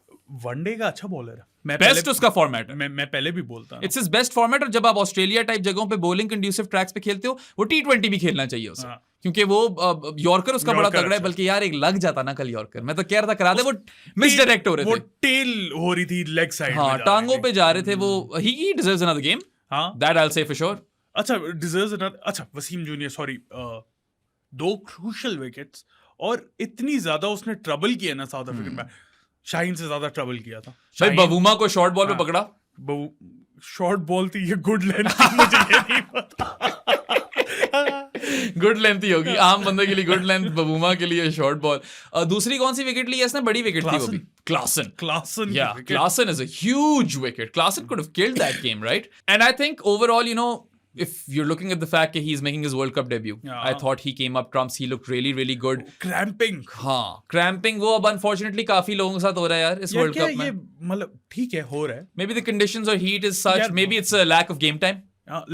वनडे का अच्छा बॉलर है. बेस्ट उसका फॉर्मेट है. मैं पहले भी बोलता हूं इट्स हिज बेस्ट फॉर्मेट. और जब आप ऑस्ट्रेलिया टाइप जगहों पे बॉलिंग कंड्यूसिव ट्रैक्स पे खेलते हो वो T20 भी खेलना चाहिए उसे. क्योंकि वो यॉर्कर उसका बड़ा तगड़ा है. बल्कि यार एक लग जाता ना कल यॉर्कर. मैं तो कह रहा था करा दे. वो मिसडायरेक्ट हो रहे थे. वो टेल हो रही थी लेग साइड. हाँ टांगों पे जा रहे थे वो. He deserves another game. That I will say for sure. अच्छा डिजर्व्स अनदर. अच्छा Waseem junior sorry 2 crucial wickets और इतनी ज्यादा उसने ट्रबल किया ना साउथ अफ्रीकन में. शाहीन से ज्यादा ट्रबल किया था. भाई बबूमा को शॉर्ट बॉल पे पकड़ा. शॉर्ट बॉल थी ये गुड लेंथ मुझे ये नहीं पता. गुड लेंथ ही होगी आम बंदे के लिए. गुड लेंथ बबूमा के लिए शॉर्ट बॉल. दूसरी कौन सी विकेट ली है इसने? बड़ी विकेट थी वो भी. Klaasen. Yeah, Klaasen is a huge wicket. Klaasen could have killed that game, right? And I think overall, you know, if you're looking at the fact that he's making his World Cup debut, I thought he came up trumps. He looked really, really good. Cramping. हाँ, cramping वो अब unfortunately काफी लोगों के साथ हो रहा है यार इस World Cup में. मतलब ठीक है हो रहा है. Maybe the conditions or heat is such. Maybe it's a lack of game time.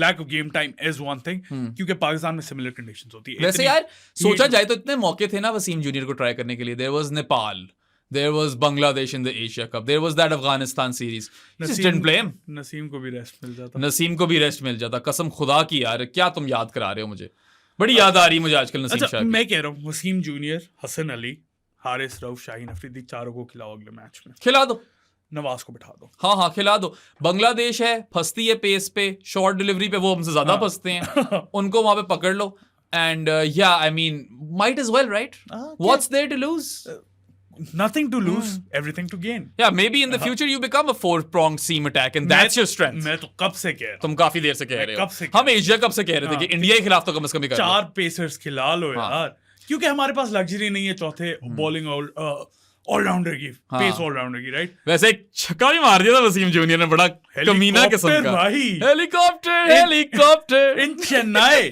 Lack of game time is one thing. क्योंकि पाकिस्तान में similar conditions होती है. वैसे यार सोचा जाए तो इतने मौके थे ना वसीम जूनियर को ट्राई करने के लिए. There was Nepal. There was Bangladesh in the Asia Cup. There was that Afghanistan series. Just didn't play him. Naseem को भी रेस्ट मिल जाता. नसीम को भी रेस्ट मिल जाता. कसम खुदा की यार क्या तुम याद करा रहे हो मुझे. बड़ी याद आ रही है मुझे आजकल नसीम शाह की. मैं कह रहा हूँ वसीम जूनियर, हसन अली, हारिस रऊफ, शाहीन अफरीदी चारों को खिलाओ अगले मैच में. खिला दो. नवाज को बिठा दो. हाँ खिला दो. बांग्लादेश है फंसती है पेस पे. शॉर्ट डिलीवरी पे वो हमसे ज्यादा फंसते हैं. उनको वहां पे पकड़ लो. And yeah, I mean, might as well, right? What's there to lose? Nothing to lose, everything to gain. Yeah, maybe in the future you become a 4-pronged seam attack and that's your strength. मैं तो कब से कह रहा हूँ. तुम काफी देर से कह रहे हो. हम एशिया कप से कह रहे थे कि इंडिया के खिलाफ तो कम से कम ही कर 4 पेसर्स खिला लो यार. क्योंकि हमारे पास लग्जरी नहीं है चौथे बॉलिंग ऑलराउंडर की. पेस ऑलराउंडर की राइट. वैसे एक छक्का भी मार दिया था वसीम जूनियर ने. बड़ा कमीना किस्म का. हेलीकॉप्टर इन चेन्नई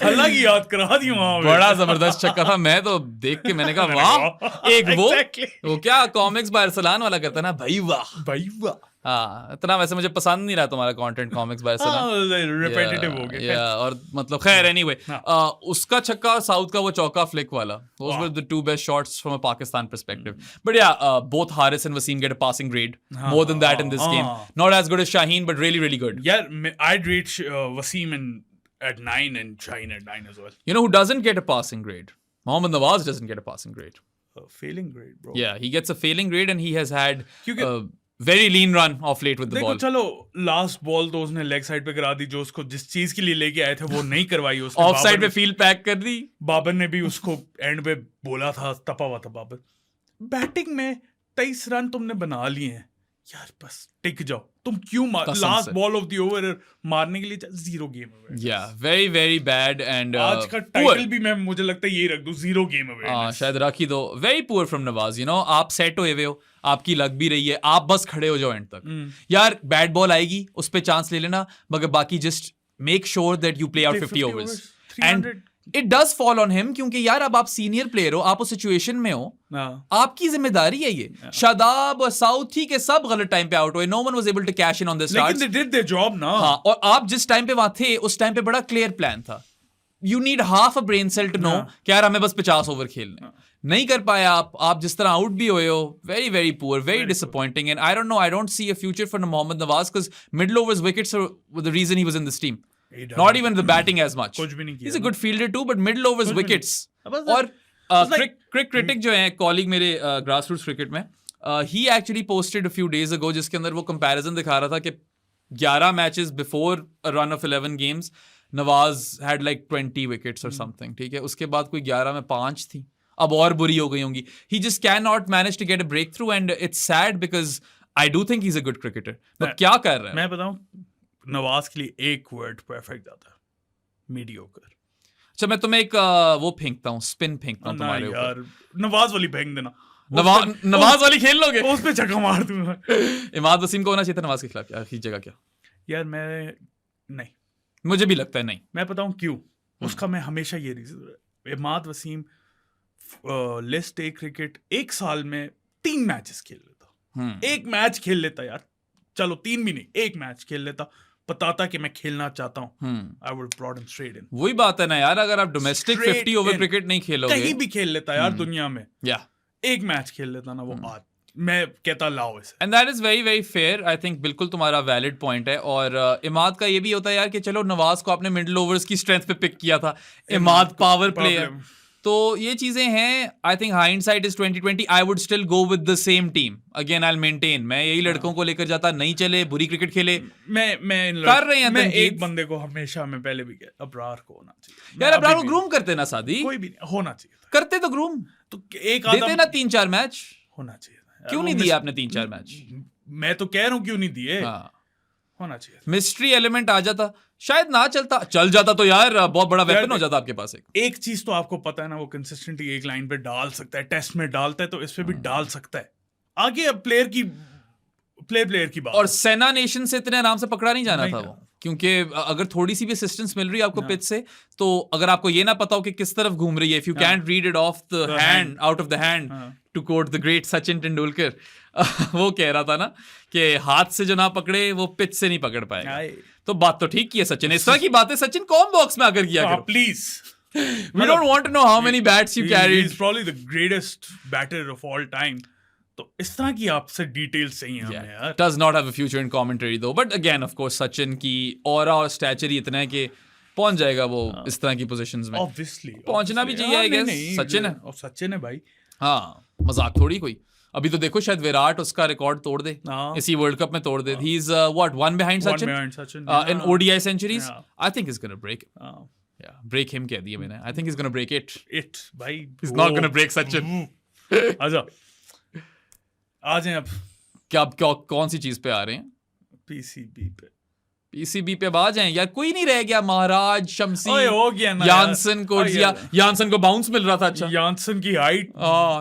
थल्ला की याद करा दी वहां. बड़ा जबरदस्त छक्का था. मैं तो देख के मैंने कहा वाह. एक वो क्या कॉमिक्स बाय अरसलान वाला करता ना भाई वाह. हाँ इतना वैसे मुझे पसंद नहीं रहा तुम्हारा content comics bye Arsalan. Repetitive हो गया. और मतलब खैर एनीवे उसका छक्का साउथ का वो चौका फ्लिक वाला. Those were the 2 best shots from a Pakistan perspective. But yeah, both Haris and Wasim get a passing grade. More than that in this game. Not as good as Shaheen, but really, really good. Yeah, I'd rate Wasim at 9 and Shaheen at 9 as well. You know who doesn't get a passing grade? Mohammad Nawaz doesn't get a passing grade. Failing grade, bro. Yeah, he gets a failing grade and he has had very lean run off late with the ball. चलो last ball तो उसने leg side पे करा दी जो उसको जिस चीज के लिए लेके आए थे वो नहीं करवाई उसने. ऑफ साइड पे फील्ड पैक कर दी. बाबर ने भी उसको एंड पे बोला था. तपा हुआ था बाबर. बैटिंग में 23 रन तुमने बना लिए हैं यार. बस टिक जाओ. तुम क्यों last ball of the over मारने के लिए 0 game away. Yeah, very very bad and आज का टाइटल भी मैं मुझे लगता है यही रख दूं 0 गेम अवे. शायद रख ही दो. Very poor from Nawaz. You know आप सेट हुए हुए हो. आपकी लग भी रही है. आप बस खड़े हो जाओ एंड तक. यार बैट बॉल आएगी उस पे चांस ले लेना. मगर बाकी just make sure that you play out 50 overs. And it does fall on him क्योंकि यार अब आप सीनियर प्लेयर हो. आप उस सिचुएशन में हो. आपकी जिम्मेदारी है ये. शादाब और साउथ ही के सब गलत टाइम पे आउट हुए. No one was able to cash in on the start. लेकिन दे डिड देयर जॉब ना. हाँ और आप जिस टाइम पे वहां थे उस टाइम पे बड़ा क्लियर प्लान था. You need half a brain cell to know कि यार हमें बस 50 ओवर खेलने. नहीं कर पाया आप जिस तरह आउट भी हुए हो. Very very poor. Very disappointing. And I don't see a future for Mohammad Nawaz because middle overs wickets were the reason he was in this team. Not even the batting as much. He's a good fielder too, but middle overs wickets. और critic जो है colleague मेरे grassroots cricket में, he actually posted a few days ago जिसके अंदर वो comparison दिखा रहा था कि 11 matches before a run of 11 games, Nawaz had like 20 wickets or something. ठीक है. उसके बाद कोई 11 में 5 थी. अब और बुरी हो गई होंगी. He just cannot manage to get a breakthrough and it's sad because I do think he's a good cricketer. But क्या कर रहा है? मैं बताऊं, नवाज के लिए एक वर्ड परफेक्ट आता है, मीडियोकर. अच्छा, मैं तुम्हें एक वो फेंकता हूँ, स्पिन फेंकता हूँ तुम्हारे ऊपर. यार, नवाज वाली फेंक देना. नवाज वाली खेल लोगे? उस पे छक्का मार दूंगा. इमाद वसीम को होना चाहिए था नवाज के खिलाफ, क्या की जगह क्या? यार मैं नहीं, मुझे भी लगता है नहीं. मैं बताऊं क्यों. उसका मैं हमेशा ये reason, Imad Wasim list A cricket एक साल में 3 मैचेस खेल लेता. एक मैच खेल लेता यार, चलो 3 भी नहीं, एक मैच खेल लेता, बताता कि मैं खेलना चाहता हूँ. I would brought him straight in. वही बात है ना यार, अगर आप डोमेस्टिक 50 ओवर क्रिकेट नहीं खेलोगे, कहीं भी खेल लेता यार दुनिया में, एक मैच खेल लेता ना वो आज, मैं कहता लाओ इसे. And that is very very fair. I think बिल्कुल तुम्हारा वैलिड पॉइंट है. और इमाद का ये भी होता है यार कि चलो नवाज को आपने मिडिल ओवर्स की स्ट्रेंथ पे पिक किया था, इमाद पावर प्लेयर, तो ये चीजें हैं. I think hindsight is 2020. I would still go with the same team. Again I will maintain. मैं यही लड़कों को लेकर जाता, नहीं चले बुरी क्रिकेट खेले, मैं कर रहे हैं. मैं एक बंदे को हमेशा, मैं पहले भी कहा, अबरार को होना चाहिए यार. अबरार को ग्रूम करते ना शादी, कोई भी नहीं होना चाहिए. करते तो ग्रूम, तो एक देते ना 3-4 मैच, होना चाहिए. क्यों नहीं दिया आपने 3-4 मैच? मैं तो कह रहा हूँ क्यों नहीं दिए. होना चाहिए. मिस्ट्री एलिमेंट आ जाता, शायद ना चल जाता तो यार बहुत बड़ा वेपन हो जाता आपके पास. एक चीज तो आपको पता है ना, वो कंसिस्टेंटली एक लाइन पे डाल सकता है. टेस्ट में डालता है तो इस पे भी डाल सकता है. आगे अब प्लेयर की बात. और सेना नेशन से इतने आराम से पकड़ा नहीं जाना था वो, क्योंकि अगर थोड़ी सी भी असिस्टेंस मिल रही है आपको पिच से, तो अगर आपको ये ना पता हो कि किस तरफ घूम रही है, if you can't read it off the hand, out of the hand, to quote the great Sachin Tendulkar, वो कह रहा था ना कि हाथ से जो ना पकड़े वो पिच से नहीं पकड़ पाएगा. तो बात तो ठीक की है सचिन. इस तरह की बातें सचिन कॉम बॉक्स में आकर किया करो please. We don't want to know how many bats you carried. He's probably the greatest batter of all time. तो इस तरह की आपसे डिटेल्स चाहिए हमें यार. Does not have a future in commentary though. But again, of course, Sachin की aura और स्टैचर ही इतना है कि पहुंच जाएगा वो इस तरह की पोजीशंस में. Obviously. पहुंचना भी चाहिए, I guess. सचिन है. और सचिन है भाई. हाँ, मजाक थोड़ी कोई. अभी तो देखो शायद विराट उसका रिकॉर्ड तोड़ दे, इसी वर्ल्ड कप में तोड़ दे. He is what, one behind Sachin in ODI centuries. I think he's gonna break. Yeah, break him कह दिया मैंने. I think he's gonna break it. भाई. He's not gonna break Sachin. आजा. आ जाएं अब. क्या कौन सी चीज पे आ रहे हैं? पीसीबी पे आ जाएं यार. कोई नहीं रह गया. महाराज, शमसी, हो गया ना. यानसन को यानसन को बाउंस मिल रहा था. अच्छा, यानसन की हाइट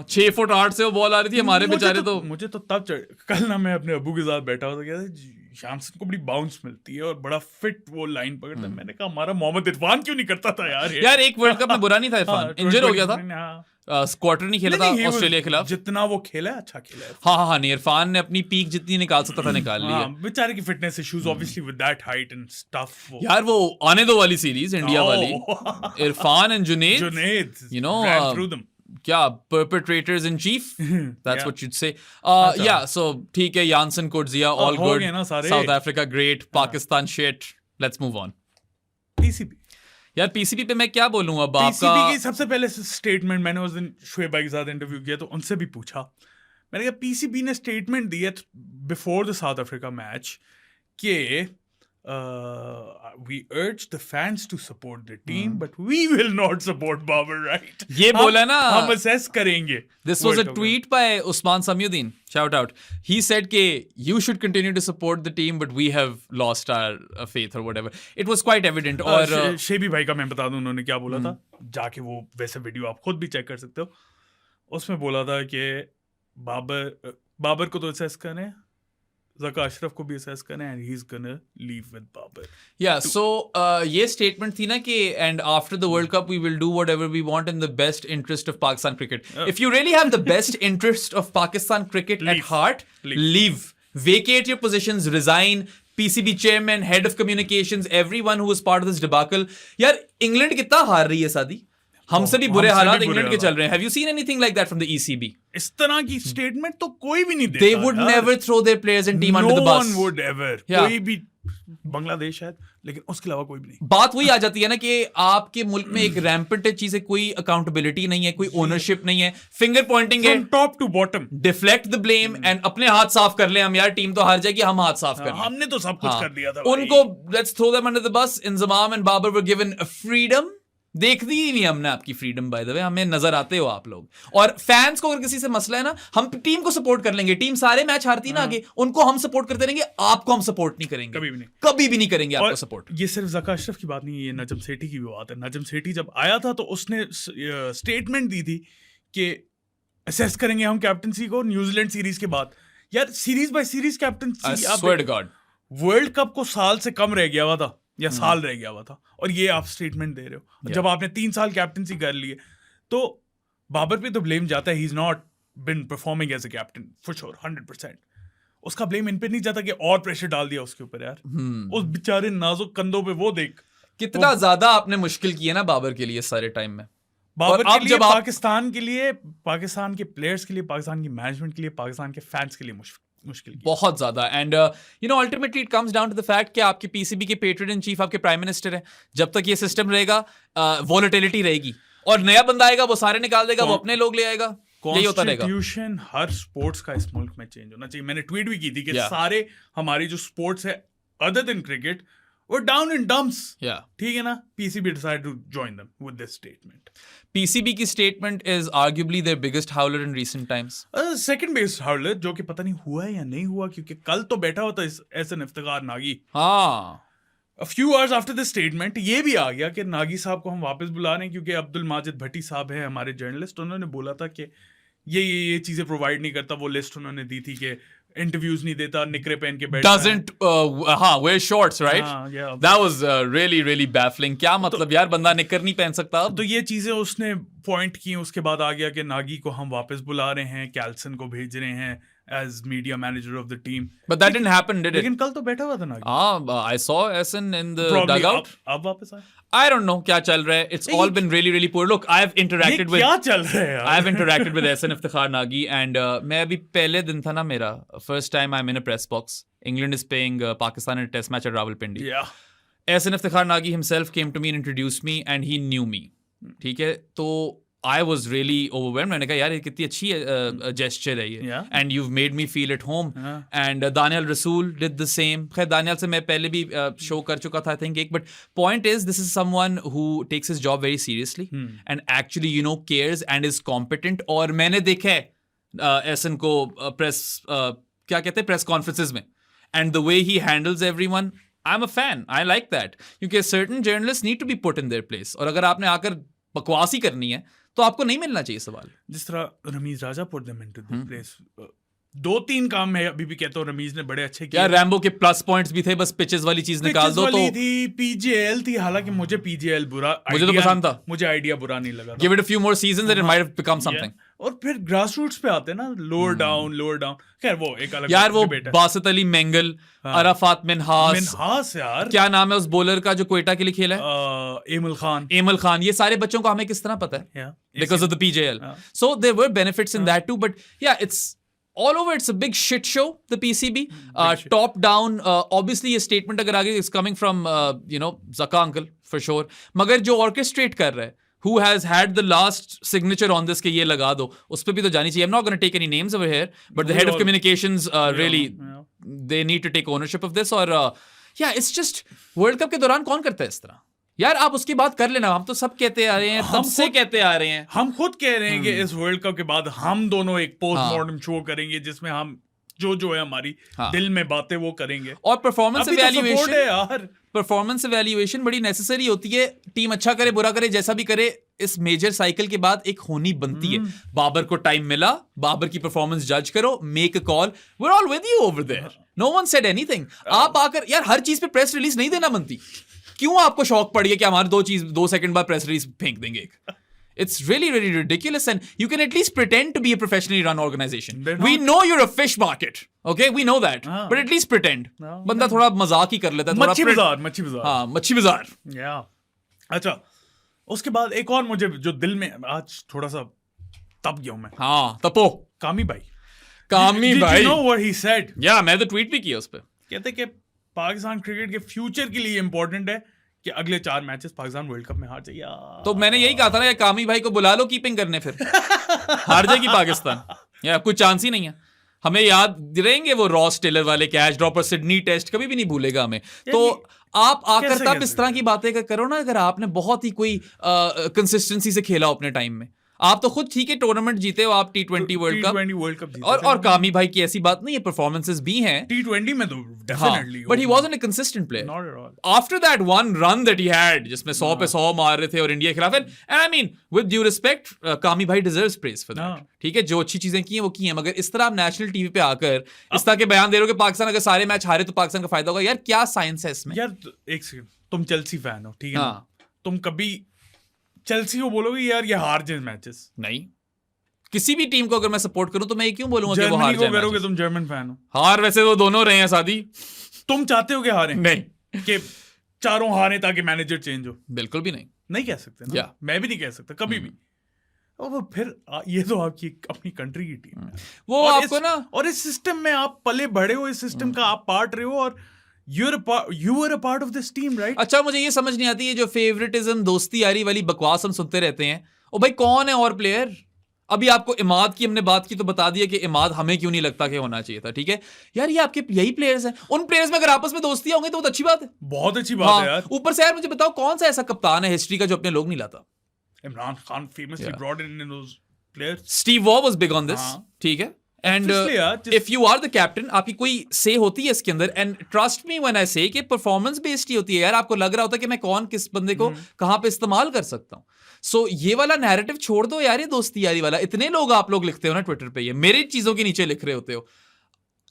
6 फुट 8 से वो बॉल आ रही थी. हमारे बेचारे तो मुझे तो तब कल ना मैं अपने अबू के साथ बैठा हुआ था, कहते यानसन को बड़ी बाउंस मिलती है और बड़ा फिट वो लाइन पकड़ता है. मैंने कहा हमारा मोहम्मद इरफान क्यों नहीं करता था यार एक वर्ल्ड कप में बुरा नहीं था इरफान. इंजर हो गया था, क्वार्टर नहीं खेला था ऑस्ट्रेलिया के खिलाफ. जितना वो खेला अच्छा खेला है. हाँ, इरफान ने अपनी पीक जितनी निकाल सकता था निकाल ली है. बेचारे की fitness issues obviously with that height and stuff. यार वो आने दो वाली सीरीज इंडिया वाली, Irfan and Junaid, you know, क्या perpetrators in chief, that's what you'd say. Yeah, so ठीक है. Jansen, Coetzee, all good. South Africa great, Pakistan shit. Let's move on. PCB यार, पीसीबी पे मैं क्या बोलूं अब. पीसीबी की सबसे पहले स्टेटमेंट मैंने उस दिन शोएब भाई के साथ इंटरव्यू किया तो उनसे भी पूछा. मैंने कहा पीसीबी ने स्टेटमेंट दी है before the south Africa match कि we urge the fans to support the team but we will not support Babar, right? ये बोला ना, हम assess करेंगे. This was a tweet by Usman Samiuddin, shout out. He said कि you should continue to support the team but we have lost our faith or whatever. It was quite evident. और शेबी भाई का मैं बता दूं उन्होंने क्या बोला था, जाके वो वैसे वीडियो आप खुद भी चेक कर सकते हो. उसमें बोला था कि बाबर को तो assess करें, ज़का अशरफ को भी असेस करें and he's gonna leave with Babar. Yeah, so ये statement थी ना कि and after the World Cup we will do whatever we want in the best interest of Pakistan cricket. If you really have the best interest of Pakistan cricket at heart, leave. Vacate your positions, resign. PCB chairman, head of communications, everyone who was part of this debacle. यार, England कितना हार रही है सादी. हमसे भी बुरे हालात इंग्लैंड के चल रहे हैं. Have you seen anything like that from the ECB? इस तरह की स्टेटमेंट तो कोई भी नहीं देता. They would never throw their players and team under the bus. No one would ever. कोई भी, बांग्लादेश है लेकिन उसके अलावा कोई भी नहीं. बात वही आ जाती है ना कि आपके मुल्क में एक रैम्पेंट चीज है, कोई अकाउंटेबिलिटी नहीं है, कोई ओनरशिप नहीं है, फिंगर पॉइंटिंग है top to bottom. Deflect the blame एंड अपने हाथ साफ कर ले हम. यार टीम तो हार जाएगी, हम हाथ साफ कर लें. हमने तो सब कुछ कर दिया था. उनको let's throw them under the bus. Inzamam and Babar were given freedom देख दी ही नहीं हमने आपकी फ्रीडम, बाय द वे, हमें नजर आते हो आप लोग। और फैंस को अगर किसी से मसला है ना, हम टीम को सपोर्ट कर लेंगे, टीम सारे मैच हारती है ना आगे, उनको हम सपोर्ट करते रहेंगे, आपको हम सपोर्ट नहीं करेंगे, कभी भी नहीं करेंगे आपको सपोर्ट। ये सिर्फ ज़का अशरफ की बात नहीं है, ये नजम सेठी की भी बात है। नजम सेठी जब आया था तो उसने स्टेटमेंट दी थी कि असेस करेंगे हम कैप्टनसी को न्यूजीलैंड सीरीज के बाद। यार series by series captaincy, world cup को साल से कम रह गया हुआ था या साल रह गया हुआ था, और ये आप स्टेटमेंट दे रहे हो। जब आपने 3 साल कैप्टनसी कर ली है तो बाबर पे तो ब्लेम जाता है, he is not been performing as a captain for sure 100%। उसका ब्लेम इन पे नहीं जाता कि और प्रेशर डाल दिया उसके ऊपर। यार उस बेचारे नाजुक कंधों पे वो देख कितना ज्यादा आपने मुश्किल किया ना बाबर के लिए सारे टाइम में। बाबर के लिए, पाकिस्तान के लिए, पाकिस्तान के प्लेयर्स के लिए, पाकिस्तान की मैनेजमेंट के लिए, पाकिस्तान के फैंस के लिए मुश्किल बहुत ज्यादा। And you know ultimately it comes down to the fact कि आपके पीसीबी के पेट्रन इन चीफ आपके प्राइम मिनिस्टर है। जब तक ये सिस्टम रहेगा वॉलेटिलिटी रहेगी, और नया बंदा आएगा वो सारे निकाल देगा, वो अपने लोग ले आएगा, यही होता रहेगा। कॉन्स्टिट्यूशन हर स्पोर्ट्स का इस मुल्क में चेंज होना चाहिए। मैंने ट्वीट भी की थी कि सारे हमारी जो स्पोर्ट्स है अदर देन क्रिकेट वो डाउन इन डम्प्स, ठीक है ना। PCB decide to join them with this statement. PCB की statement is arguably their biggest howler in recent times, second biggest howler, जो कि पता नहीं हुआ है या नहीं हुआ, क्योंकि कल तो बैठा होता Ehsan Iftikhar Nagi. A few hours after this statement ये भी आ गया कि नागी साहब को हम वापस बुला रहे हैं, क्योंकि अब्दुल माजिद भट्टी साहब हैं हमारे जर्नलिस्ट, उन्होंने बोला था कि ये चीजें प्रोवाइड नहीं करता। वो लिस्ट उन्होंने दी थी कि इंटरव्यूज नहीं देता, निकरे पहन के बैठता doesn't wear shorts, right? That was really baffling. क्या मतलब यार, बंदा निकर नहीं पहन सकता। तो ये चीजें उसने पॉइंट की। उसके बाद आ गया कि नागी को हम वापस बुला रहे हैं, कैल्सन को भेज रहे हैं as media manager of the team. But that didn't happen, did it? लेकिन कल तो बैठा हुआ था Nagi. I saw Essen in the dugout. अब वापस आया। I don't know क्या चल रहा है. It's all been really poor. Look, I've interacted with. क्या चल रहा है यार? I've interacted with Essen Iftikhar Nagi, and मैं अभी पहले दिन था ना मेरा first time I'm in a press box. England is playing Pakistan in a test match at Rawalpindi. Yeah. Essen Iftikhar Nagi himself came to me and introduced me, and he knew me. ठीक है, तो I was really overwhelmed. मैंने कहा यार ये कितनी अच्छी gesture है ये, and you've made me feel at home. And Daniel Rasool did the same. खैर दानियल से मैं पहले भी show कर चुका था I think एक, but point is this is someone who takes his job very seriously and actually you know cares and is competent. और मैंने देखा है एसन को press क्या कहते हैं press conferences में, and the way he handles everyone, I'm a fan. I like that. क्योंकि certain journalists need to be put in their place. और अगर आपने आकर बकवास ही करनी है तो आपको नहीं मिलना चाहिए सवाल। जिस तरह Ramiz Raja put them into the place. 2-3 काम मैं अभी भी कहता हूँ रमीज ने बड़े अच्छे किए। यार रैम्बो के प्लस पॉइंट्स भी थे, बस पिचेस वाली चीज निकाल दो। तो थी पीजेएल थी, हालांकि मुझे पीजेएल मुझे तो पसंद था, मुझे आइडिया बुरा नहीं लगा। Give it a few more seasons and it might have become something. और फिर ग्रास रूट्स पे आते ना, लोअर डाउन। खैर वो एक अलग यार वो बासित अली मेंगल, अराफात मिन्हास, यार क्या नाम है उस बॉलर का जो क्वेटा के लिए खेला है, एमल खान, ये सारे बच्चों को हमें किस तरह पता है because of the PJL. So there were benefits in that too, but yeah, it's all over. It's a big shit show, the PCB. Top down, obviously ये statement अगर आगे is coming from you know Zaka uncle for sure. मगर जो orchestrate कर रहा है, who has had the last signature on this कि ये लगा दो, उस पे भी तो जानी चाहिए. I'm not going to take any names over here, but the head of communications really they need to take ownership of this. और yeah, it's just World Cup के दौरान कौन करता है इस तरह? यार आप उसकी बात कर लेना, हम तो सब कहते आ रहे हैं, तब से कहते आ रहे हैं, हम खुद कह रहे हैं कि इस वर्ल्ड कप के बाद हम दोनों एक पोस्टमार्टम शो करेंगे जिसमें हम जो है हमारी दिल में बातें वो करेंगे। और परफॉर्मेंस इवैल्यूएशन बड़ी नेसेसरी होती है। टीम अच्छा करे बुरा करे जैसा भी करे, इस मेजर साइकिल के बाद एक होनी बनती है। बाबर को टाइम मिला, बाबर की परफॉर्मेंस जज करो, make a call, we are all with you over there, no one said anything. आप आकर यार हर चीज पे प्रेस रिलीज नहीं देना बनती। क्यों आपको शौक पड़ी है कि हमारे 2 सेकंड बाद प्रेस रिलीज फेंक देंगे एक? It's really ridiculous, and you can at least pretend to be a professionally run organization. We know you're a fish market, okay? We know that, but at least pretend. बंदा थोड़ा मजाक ही कर लेता है, मच्छी बाजार। हाँ, मच्छी बाजार। अच्छा, उसके बाद एक और मुझे जो दिल में आज थोड़ा सा तप गया हूँ मैं। हाँ, तपो। कामी भाई। Did you know what he said? Yeah, मैं तो ट्वीट भी किया उस पर। कहते कि पाकिस्तान क्रिकेट के फ्यूचर के लिए इंपॉर्टेंट है कि अगले 4 मैचेस पाकिस्तान वर्ल्ड कप में हार जाए। तो मैंने यही कहा था ना, कामी भाई को बुला लो कीपिंग करने, फिर हार जाएगी पाकिस्तान, या कोई चांस ही नहीं है। हमें याद रहेंगे वो रॉस टेलर वाले कैच ड्रॉप और सिडनी टेस्ट, कभी भी नहीं भूलेगा हमें। तो आप आकर तब इस तरह की बातें करो ना, अगर आपने बहुत ही कोई कंसिस्टेंसी से खेला अपने टाइम में। आप तो खुद ठीक है टूर्नामेंट जीते हो, आप T20 वर्ल्ड कप जीते और कामी भाई की ऐसी बात नहीं है, परफॉर्मेंस भी हैं T20 में तो definitely, but he wasn't a consistent player after that one run that he had जिसमें 100 पे 100 मार रहे थे और इंडिया के खिलाफ। And I mean with due respect, कामी भाई डिजर्व्स प्रेज फॉर दैट, ठीक है, जो अच्छी चीजें की हैं वो की हैं, मगर इस तरह आप नेशनल टीवी पे आकर इस तरह के बयान दे रहे हो कि पाकिस्तान अगर सारे मैच हारे तो पाकिस्तान का फायदा होगा। यार क्या साइंस है इसमें? यार एक सेकंड, तुम चेल्सी फैन हो, ठीक है ना, तुम कभी चेल्सी को बोलोगे यार ये हार जाए मैचेस? नहीं। किसी भी टीम को अगर मैं सपोर्ट करूं तो मैं ये क्यों बोलूंगा कि वो हार जाए? करोगे तुम जर्मन फैन हो। हार वैसे वो दोनों रहे हैं सादी। तुम चाहते हो कि हारे? नहीं कि चारों हारे ताकि मैनेजर चेंज हो? बिल्कुल भी नहीं। नहीं कह सकते ना, मैं भी नहीं कह सकता कभी भी। और फिर ये तो आपकी अपनी कंट्री की टीम है वो आपको ना, और इस सिस्टम में आप पले बड़े हो, इस सिस्टम का आप पार्ट रहे हो और you were a part of this team, right? अच्छा मुझे ये समझ नहीं आती है जो फेवरेटिज्म दोस्ती यारी वाली बकवास हम सुनते रहते हैं। ओ भाई कौन है और प्लेयर? अभी आपको इमाद की हमने बात की तो बता दिया कि इमाद हमें क्यों नहीं लगता कि होना चाहिए था, ठीक है यार, ये आपके यही प्लेयर्स हैं। उन प्लेयर्स में अगर आपस में दोस्ती होंगी तो बहुत अच्छी बात है, बहुत अच्छी बात है यार। ऊपर से यार मुझे बताओ कौन सा ऐसा कप्तान है हिस्ट्री का जो अपने लोग नहीं लाता? Imran Khan famously brought in those players. Steve Waugh was big on this, ठीक है। And if you are the captain आपकी कोई से होती है इसके अंदर, and trust me when I say कि परफॉर्मेंस बेस्ड ही होती है यार। आपको लग रहा होता है कि मैं कौन किस बंदे को कहां पे इस्तेमाल कर सकता हूं। सो ये वाला नैरेटिव छोड़ दो यार, ये दोस्ती यारी वाला। इतने लोग आप लोग लिखते हो ना ट्विटर पे, ये मेरी चीजों के नीचे लिख रहे होते हो।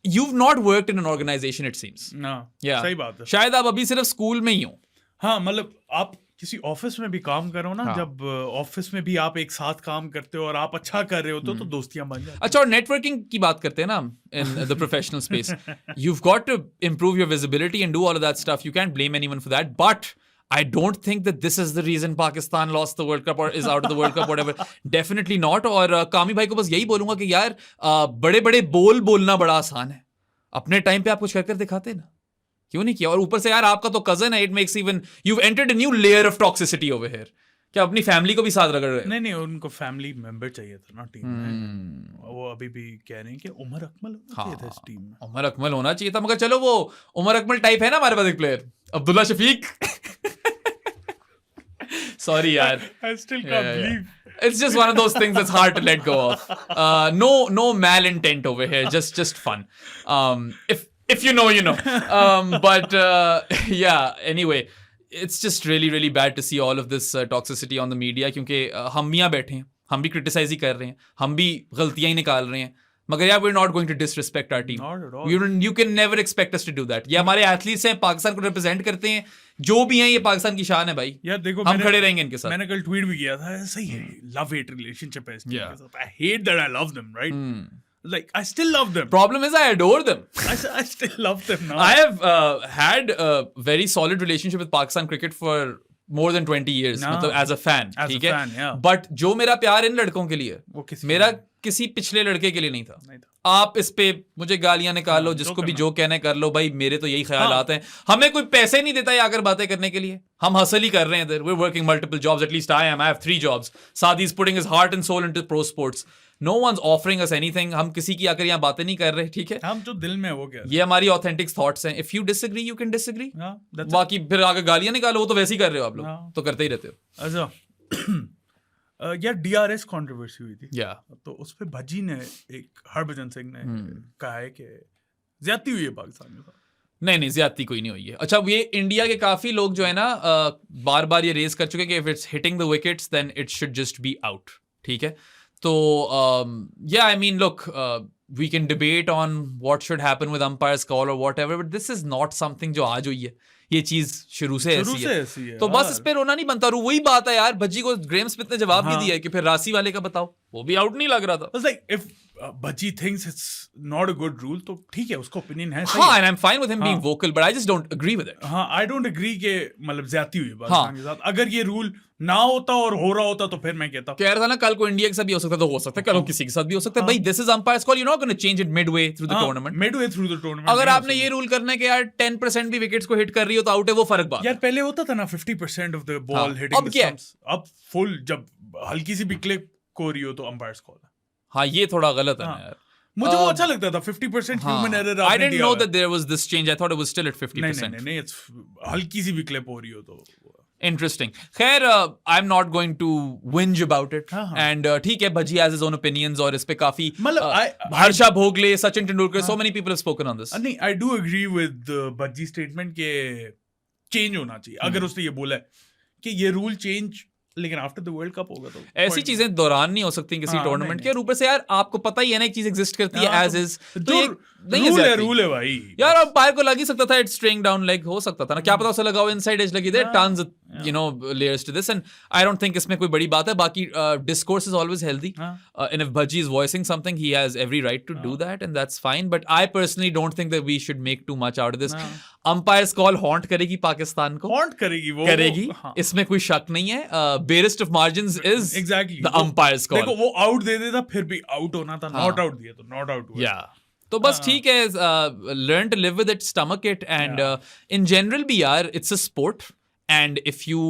You've not worked in an organization it seems. सही बात है। शायद आप अभी सिर्फ स्कूल में ही हो। हाँ, मतलब आप किसी ऑफिस में भी काम करो ना, जब ऑफिस में भी आप एक साथ काम करते हो और आप अच्छा कर रहे होते हो तो दोस्तियां बन जाती हैं। अच्छा, और नेटवर्किंग की बात करते हैं ना in the professional space, you've got to improve your visibility and do all of that stuff. You can't blame anyone for that, but I don't think that this is the reason Pakistan lost the World Cup or is out of the World Cup, whatever. Definitely not. और कामी भाई को बस यही बोलूंगा कि यार बड़े बड़े बोल बोलना बड़ा आसान है, अपने टाइम पे आप कुछ कर दिखाते ना, क्यों नहीं किया? और ऊपर से यार आपका तो कजन है, it makes even you entered a new layer of toxicity over here. क्या अपनी फैमिली को भी साथ रगड़ रहे? नहीं, उनको फैमिली मेंबर चाहिए था ना टीम में। वो अभी भी कह रहे हैं कि उमर अकमल होना चाहिए था इस टीम में। उमर अकमल होना चाहिए था, मगर चलो वो उमर अकमल टाइप है ना हमारे पास एक प्लेयर, अब्दुल्ला शफीक। सॉरी यार, I still can't believe. It's just one of those things that's hard to let go of. No malintent over here, just fun. If you know, you know. But yeah, anyway, it's just really bad to see all of this toxicity on the media, क्योंकि हम यहाँ बैठे हैं, हम भी criticise ही कर रहे हैं, हम भी गलतियां ही निकाल रहे हैं, मगर यार we're not going to disrespect our team. Not at all. You can never expect us to do that. ये हमारे एथलीट्स हैं, पाकिस्तान को रिप्रेजेंट करते हैं, जो भी हैं ये पाकिस्तान की शान है भाई। यार देखो, हम खड़े रहेंगे इनके साथ। मैंने कल ट्वीट भी किया था, सही है, लव हेट रिलेशनशिप है इस टीम के साथ। I hate that I love them, right? Like I still love them. Problem is I adore them. I still love them now. I have had a very solid relationship with Pakistan cricket for more than 20 years, मतलब as a fan, ठीक है? But जो मेरा प्यार इन लड़कों के लिए, वो मेरा किसी पिछले लड़के के लिए नहीं था। आप इस पे मुझे गालियां निकाल लो, जिसको भी जो कहने कर लो भाई, मेरे तो यही ख्याल आते हैं। हमें कोई पैसे नहीं देता है आकर बातें करने के लिए, हम हसल ही कर रहे हैं इधर। We're working multiple jobs, at least I have 3 jobs. Saadi is putting his heart and soul into pro sports. No one's offering us anything. हम किसी की आकर यहाँ बातें नहीं कर रहे, ठीक है? हम जो दिल में है वो क्या है? ये हमारी authentic thoughts हैं। If you disagree, you can disagree. बाकी फिर आकर गालियां निकालो, वो तो वैसे ही कर रहे हो आप लोग, तो करते ही रहते हो। अच्छा, यार DRS कंट्रोवर्सी हुई थी, तो उस पे भज्जी ने, एक हरभजन सिंह ने कहा है कि ज्यादती हुई है पाकिस्तान में। नहीं, ज्यादती कोई नहीं हुई है। अच्छा, ये इंडिया के काफी लोग जो है ना बार बार ये रेज कर चुके हैं कि if it's hitting the wickets then it should just be out, ठीक है? तो yeah, I mean, look, we can debate on what should happen with umpire's call or whatever, but this is not something जो आज हुई है। ये चीज शुरू से ऐसी है। तो बस इस पे रोना नहीं बनता। वही बात है यार, भज्जी को ग्रेम स्मिथ ने जवाब भी दिया है कि फिर राशि वाले का बताओ, वो भी आउट नहीं लग रहा था। Like if Bhaji thinks it's not a good rule, तो ठीक है, उसका ओपिनियन है। हाँ, and I'm fine with him being vocal, but I just don't agree with it. हाँ, I don't agree के मतलब ज्यादती हुई पाकिस्तान के साथ। अगर ये रूल ना होता और हो रहा होता तो फिर मैं कहता कह रहा था ना, कल को इंडिया के साथ भी हो सकता है, तो हो सकता है कल को किसी के साथ भी हो सकता है। भाई, this is umpire's call, you're not going to change it midway through the tournament. Midway through the tournament. अगर आपने ये रूल करना है कि यार 10% भी विकेट्स को हिट कर रही हो तो आउट है, वो फर्क बात। यार पहले होता था ना 50% of the ball hitting the stumps, अब फुल, जब हल्की सी भी क्लिप को रही हो तो अंपायर्स कॉल है। हाँ, ये थोड़ा गलत है ना यार। मुझे वो अच्छा लगता था 50% human error. I didn't know that there was this change. I thought it was still at 50%. नहीं, हल्की सी भी क्लिप हो रही हो तो Interesting. खैर, I'm not going to whinge about it. And ठीक है, Bhajji has his own opinions और इस पे काफी Harsha Bhogle, Sachin Tendulkar, so many people have spoken on this. नहीं, I do agree with Bhajji statement के चेंज होना चाहिए। अगर उसने ये बोला है कि ये रूल चेंज, लेकिन आफ्टर द वर्ल्ड कप होगा तो ऐसी चीजें दौरान नहीं हो सकती किसी टूर्नामेंट के। और ऊपर से यार आपको पता ही है ना, एक चीज एग्जिस्ट करती है एज इज, तो ये नहीं है, रूल है भाई यार। अंपायर को लग ही सकता था इट्स स्ट्रेइंग डाउन लेग, हो सकता था ना, क्या पता उसे लगा हो इनसाइड एज लगी। There tons you know layers to this and I don't think इसमें कोई बड़ी बात है। बाकी discourse is always healthy and if Bhajji is voicing something he has every right to do that and that's fine, but I personally don't think that we should make too much out of this. Umpire's call haunt करेगी पाकिस्तान को, haunt करेगी वो करेगी, इसमें कोई शक नहीं है। Barest of margins is exactly the umpire's call. देखो वो आउट दे देता फिर भी आउट होना था, नॉट आउट दिया तो नॉट आउट हुआ। या तो बस ठीक है, learn to live with it, stomach it and in general भी यार it's a sport and if you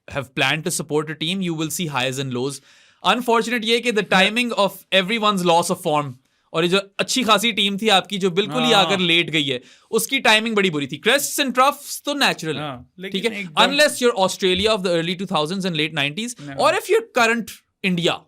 have plan to support a team you will see highs and lows. Unfortunate ये कि the timing of everyone's loss of form, और ये जो अच्छी खासी team थी आपकी जो बिल्कुल ही आकर लेट गई है, उसकी टाइमिंग बड़ी बुरी थी। क्रेस्ट्स एंड ट्रफ्स तो नेचुरल है, ठीक है, unless you're Australia of the early 2000s and late 90s और if you're current India,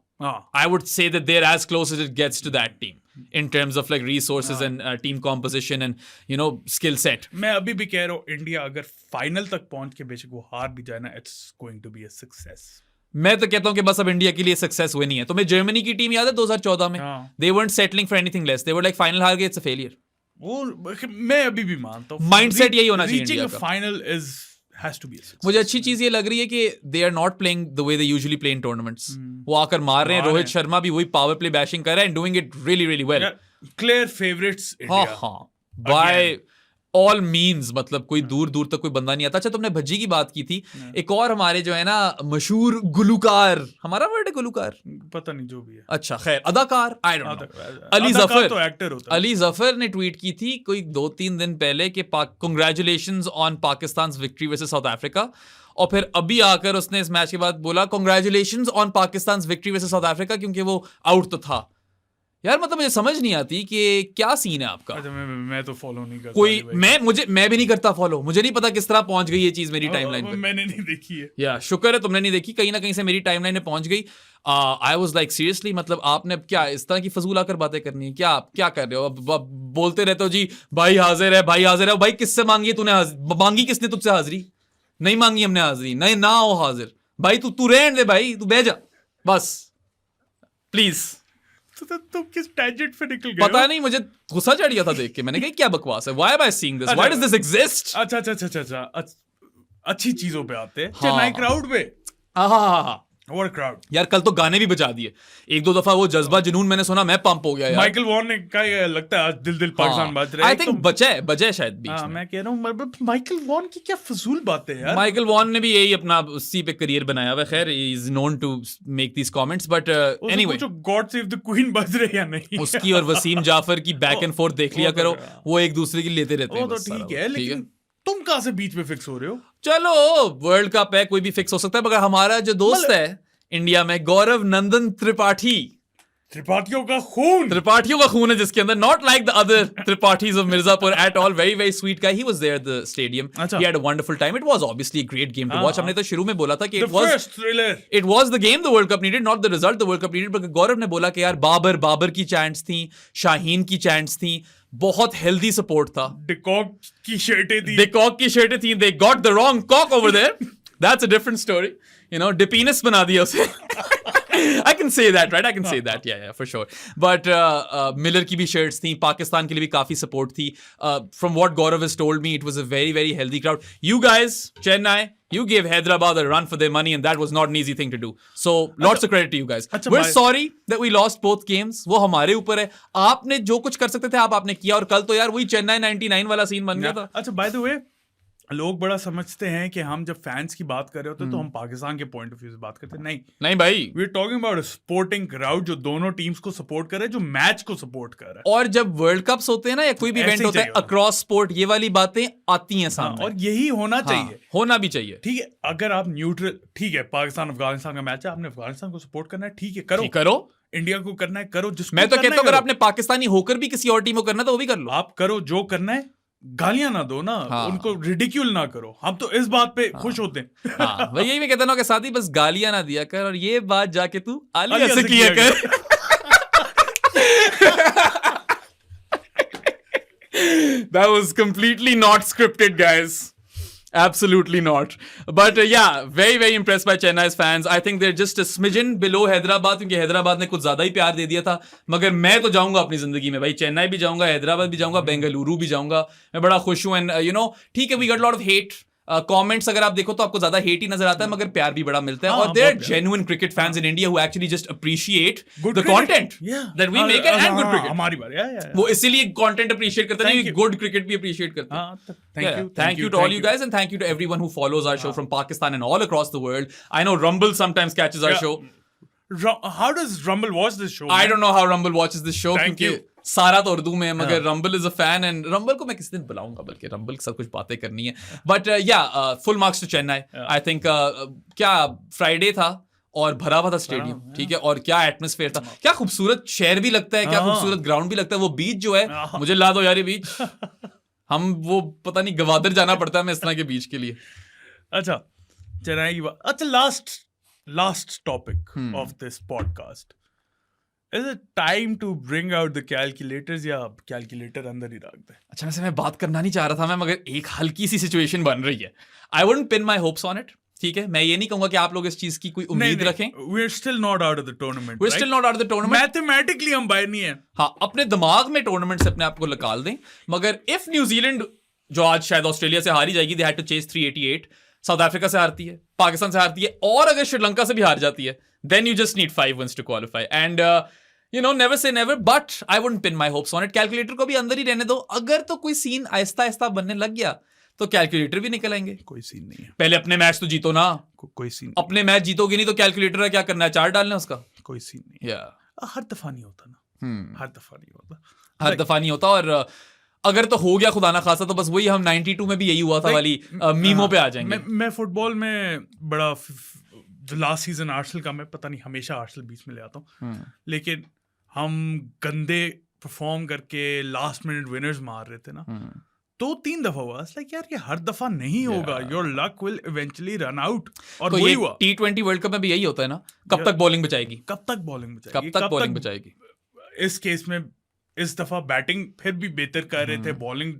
I would say that they're as close as it gets to that team in terms of like resources and team composition and you know skill set. मैं अभी भी कह रहा हूँ India अगर final तक पहुंच के बेशक वो हार भी जाए ना, it's going to be a success. मैं तो कहता हूँ कि बस अब इंडिया के लिए सक्सेस हुई नहीं है। तुम्हें जर्मनी की टीम याद है 2014 में? They weren't settling for anything less. They were like final हार गए, it's a failure. वो मैं अभी भी मानता हूँ माइंडसेट यही होना चाहिए इंडिया का। Final is has to be a success. मुझे अच्छी चीज ये लग रही है कि they are not playing the way they usually play in tournaments. वो आकर मार रहे हैं, रोहित शर्मा भी वही पावर प्ले बैशिंग कर रहा है and doing it really really well. Clear favorites India. हाँ by all means, मतलब कोई दूर दूर तक कोई बंदा नहीं आता। अच्छा तुमने भज्जी की बात की थी, एक और हमारे जो है ना मशहूर गुलूकार, हमारा वर्ड है गुलूकार, पता नहीं जो भी है, अच्छा खैर अदाकार, I don't know, Ali Zafar तो एक्टर होता है। अली जफर ने ट्वीट की थी कोई 2-3 दिन पहले कि congratulations on Pakistan's victory versus south Africa, और फिर अभी आकर उसने इस मैच के बाद बोला congratulations on Pakistan's victory versus south Africa, क्योंकि वो आउट तो था। यार मतलब मुझे समझ नहीं आती कि क्या सीन है आपका। अच्छा, मैं तो फॉलो नहीं करता कोई, मैं भी नहीं करता फॉलो, मुझे नहीं पता किस तरह पहुंच गई ये चीज मेरी टाइमलाइन पे। मैंने नहीं देखी है। या शुक्र है तुमने नहीं देखी, कहीं ना कहीं से मेरी टाइमलाइन में पहुंच गई। आई वाज लाइक सीरियसली, मतलब आपने अब क्या इस तरह की फजूल आकर बातें करनी है क्या? आप क्या कर रहे हो? अब बोलते रहते हो जी भाई हाजिर है, भाई हाजिर है। भाई किससे मांगी है तूने? मांगी किसने तुझसे हाजिरी? नहीं मांगी हमने हाजिरी, नहीं ना हो हाजिर भाई, तू रहने दे भाई, तू बह जा बस प्लीज। तुम किस टैंजेंट पे निकल गए? पता नहीं, मुझे गुस्सा चढ़ गया था देख के, मैंने कहा क्या बकवास है, why am I seeing this, why does this exist. अच्छा अच्छी चीजों पे आते हैं, चेन्नई क्राउड पे। हाँ What a crowd. यार कल तो गाने भी बजा दिए, 1-2 दफा वो जज्बा जुनून मैंने सुना, मैं पंप हो गया यार। माइकल वॉन ने कहा लगता है आज दिल पाकिस्तान बाज रहे हैं। आई थिंक बचे शायद बीच में। मैं कह रहा हूँ माइकल वॉन की क्या फजूल बातें यार। माइकल वॉन ने भी यही अपना उसी पे करियर बनाया हुआ, खैर he is known to make these comments, but anyway जो गॉड सेव द क्वीन बज रहे या नहीं, उसकी और वसीम जाफर की बैक एंड फोर्थ देख लिया करो, वो एक दूसरे की लेते रहते हैं। वो तो ठीक है, लेकिन तुम कहाँ से बीच में फिक्स हो रहे हो? चलो वर्ल्ड कप है, कोई भी फिक्स हो सकता है, मगर हमारा जो दोस्त है इंडिया में गौरव नंदन त्रिपाठियों का खून है जिसके अंदर, not like the other Tripathis of Mirzapur at all, very very sweet guy, he was there at the stadium, he had a wonderful time, it was obviously a great game to watch. हमने तो शुरू में बोला था कि it was the game the world cup needed, not the result the world cup needed, but Gaurav ने बोला कि यार बाबर की चैंट्स थी, शाहीन की चैंट्स थी, बहुत हेल्दी सपोर्ट था, डिकॉक की शर्टें थी, they got the wrong cock over there, that's a different story, you know, डिपीनस बना दिया उसे। I can say that, right? I can say that, yeah, for sure. But Miller की भी shirts थी, पाकिस्तान के लिए भी काफी support थी. From what Gaurav has told me, it was a very, very healthy crowd. You guys, Chennai, you gave Hyderabad a run for their money, and that was not an easy thing to do. So, lots of credit to you guys. We're sorry that we lost both games. वो हमारे ऊपर है. आपने जो कुछ कर सकते थे, आपने किया, और कल तो यार वही चेन्नई 99 वाला सीन बन गया था. अच्छा, by the way, लोग बड़ा समझते हैं कि हम जब फैंस की बात कर रहे होते हैं तो हम पाकिस्तान के पॉइंट ऑफ व्यू से बात करते हैं। नहीं भाई, we are talking about sporting crowd जो दोनों टीम्स को सपोर्ट कर रहे हैं, जो मैच को सपोर्ट कर रहा है। और जब वर्ल्ड कप्स होते हैं ना, या कोई भी इवेंट होता है अक्रॉस स्पोर्ट, ये वाली बातें आती हैं सामने, और यही होना चाहिए, होना भी चाहिए। ठीक है, अगर आप न्यूट्रल, ठीक है, पाकिस्तान अफगानिस्तान का मैच है, आपने अफगानिस्तान को सपोर्ट करना है, ठीक है, करो, इंडिया को करना है करो, जिसको मैं तो करना कहता हूं है अगर करो। आपने पाकिस्तानी होकर भी किसी और टीम को करना है तो वो भी कर लो। आप करो जो करना है, गालियां ना दो ना, हाँ। उनको रिडिक्यूल ना करो। हम तो इस बात पे खुश होते हैं। हाँ भाई यही मैं कहता हूं कि साथ ही बस गालियां ना दिया कर, और ये बात जाके तू आलिया आलिया से से किया किया कर। That was completely not scripted, guys. Absolutely not. But yeah, very, very impressed by Chennai's fans. I think they're just a smidgen below Hyderabad, क्योंकि हैदराबाद ने कुछ ज्यादा ही प्यार दे दिया था। मगर मैं तो जाऊंगा अपनी जिंदगी में भाई, चेन्नई भी जाऊंगा, हैदराबाद भी जाऊंगा, बेंगलुरु भी जाऊंगा। मैं बड़ा खुश हूं। एंड ठीक है, we got lot of hate comments. अगर आप देखो तो आपको ज्यादा हेट ही नजर आता है, मगर प्यार भी बड़ा मिलता है। और there are genuine cricket fans in India who actually just appreciate the content that we make and good cricket. हमारी बात वो इसीलिए कंटेंट अप्रिशिएट करते हैं, गुड क्रिकेट भी अप्रिशिएट करते हैं। Thank you to all you guys, and thank you to everyone who follows our show from Pakistan and all across the world. I know Rumble sometimes catches our show. How does Rumble watch this show? I don't know how Rumble watches this show, Thank you. सारा तो उर्दू में है, मगर Rumble is a fan, and Rumble को मैं किसी दिन बुलाऊंगा, बल्कि Rumble के साथ कुछ बातें करनी है। But full marks to Chennai. I think क्या फ्राइडे था और भरा हुआ था स्टेडियम, ठीक है, और क्या एटमॉस्फेयर था, क्या खूबसूरत शहर भी लगता है, क्या खूबसूरत ग्राउंड भी लगता है। वो बीच जो है, मुझे ला दो यार ये बीच। हम वो पता नहीं गवादर जाना पड़ता है हमें इस तरह के बीच के लिए। अच्छा चेन्नई की बात। अच्छा last topic of this podcast, is it time to bring out the calculators, या कैलकुलेटर अंदर ही रख दे? अच्छा वैसे मैं बात करना नहीं चाह रहा था मैं, मगर एक हल्की सी सिचुएशन बन रही है। I wouldn't pin my hopes on it, ठीक है। मैं ये नहीं कहूंगा कि आप लोग इस चीज की कोई उम्मीद रखें। We are still not out of the tournament. We are still not out of the tournament. Mathematically हम बाहर नहीं है। हाँ, अपने दिमाग में टूर्नामेंट से अपने आप को निकाल दें। मगर इफ न्यूजीलैंड, जो आज शायद ऑस्ट्रेलिया से हारी जाएगी, they had to chase 388, South Africa से हारती है, पाकिस्तान से हारती है, और अगर श्रीलंका से भी हार जाती है, then you just need 5 wins to qualify. And never say never, but I wouldn't pin my hopes on it. Calculator को भी अंदर ही रहने दो। अगर तो कोई सीन आहिस्ता आहिस्ता बनने लग गया तो कैलकुलेटर भी निकल आएंगे। कोई सीन नहीं है। पहले अपने मैच तो जीतो ना। कोई सीन अपने मैच जीतोगे नहीं तो कैलकुलेटर का क्या करना है, चार डालना उसका। कोई सीन नहीं। हर दफा नहीं होता ना। हर दफा नहीं होता। और अगर तो हो गया खुदा ना खासा, तो बस वही हम 92 में भी यही हुआ था वाली मीमो पे आ जाएंगे। मैं फुटबॉल में बड़ा, जो लास्ट सीजन आर्सेनल का, मैं पता नहीं हमेशा आर्सेनल बीच में ले आता हूँ, लेकिन हम गंदे परफॉर्म करके लास्ट मिनट विनर्स मार रहे थे ना, 2-3 दफा हुआ। लाइक यार ये हर दफा नहीं होगा, your luck will eventually run out. और तो वही हुआ। T20 वर्ल्ड कप में भी यही होता है ना, कब तक बॉलिंग बचाएगी, कब तक बॉलिंग बचाएगी। इस केस में इस दफा बैटिंग फिर भी बेहतर कर रहे थे, बॉलिंग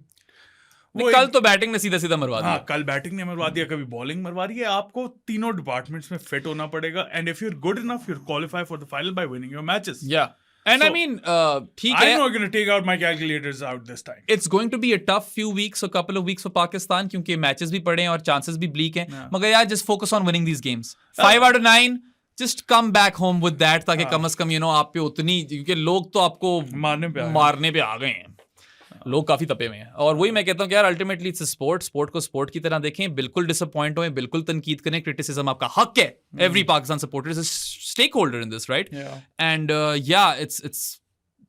कल तो बैटिंग ने सीधा सीधा मरवा दिया। हाँ, कल बैटिंग ने मरवा दिया, कभी बॉलिंग मरवा रही है। आपको तीनों डिपार्टमेंट्स में फिट होना पड़ेगा, and if you are good enough you qualify for the final by winning your matches. And I mean, ठीक है। I'm not going to take out my calculators out this time. It's going to be a tough few weeks, a couple of weeks for Pakistan, क्योंकि matches भी पड़े हैं और chances भी bleak हैं। मगर यार just focus on winning these games. 5 out of 9, just come back home with that, ताकि कम से कम आप पे उतनी, क्योंकि लोग तो आपको मारने पे आ गए हैं। लोग काफी तपे हुए हैं। और वही मैं कहता हूँ कि यार अल्टीमेटली इट्स स्पोर्ट को स्पोर्ट की तरह देखें, बिल्कुल डिसअपॉइंट हुए, बिल्कुल तनकीद करें, क्रिटिसिज्म आपका हक है। Every Pakistan supporter is a stake holder in this, right? And it's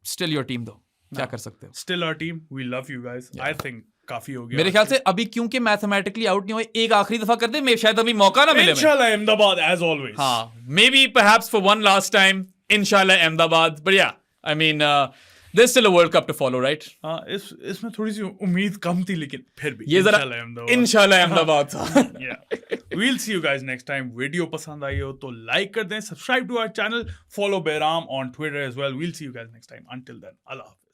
still your team, though क्या कर सकते हो। Still our team, we love you guys. I think काफी हो गया मेरे ख्याल से अभी, क्योंकि मैथमेटिकली आउट नहीं हुए, एक आखिरी दफा कर दे, शायद अभी मौका ना मिले। इंशाल्लाह अहमदाबाद एज ऑलवेज। हाँ, maybe perhaps for one last time, इंशाल्लाह Ahmedabad. But yeah I mean there's still a World Cup to follow, right? हाँ, इसमें थोड़ी सी उम्मीद कम थी, लेकिन फिर भी ये जरा इंशाल्लाह अहमदाबाद था। We'll see you guys next time. Video पसंद आई हो तो लाइक कर दें, subscribe to our channel, follow बेराम on Twitter as well. We'll see you guys next time. Until then, Allah Hafiz.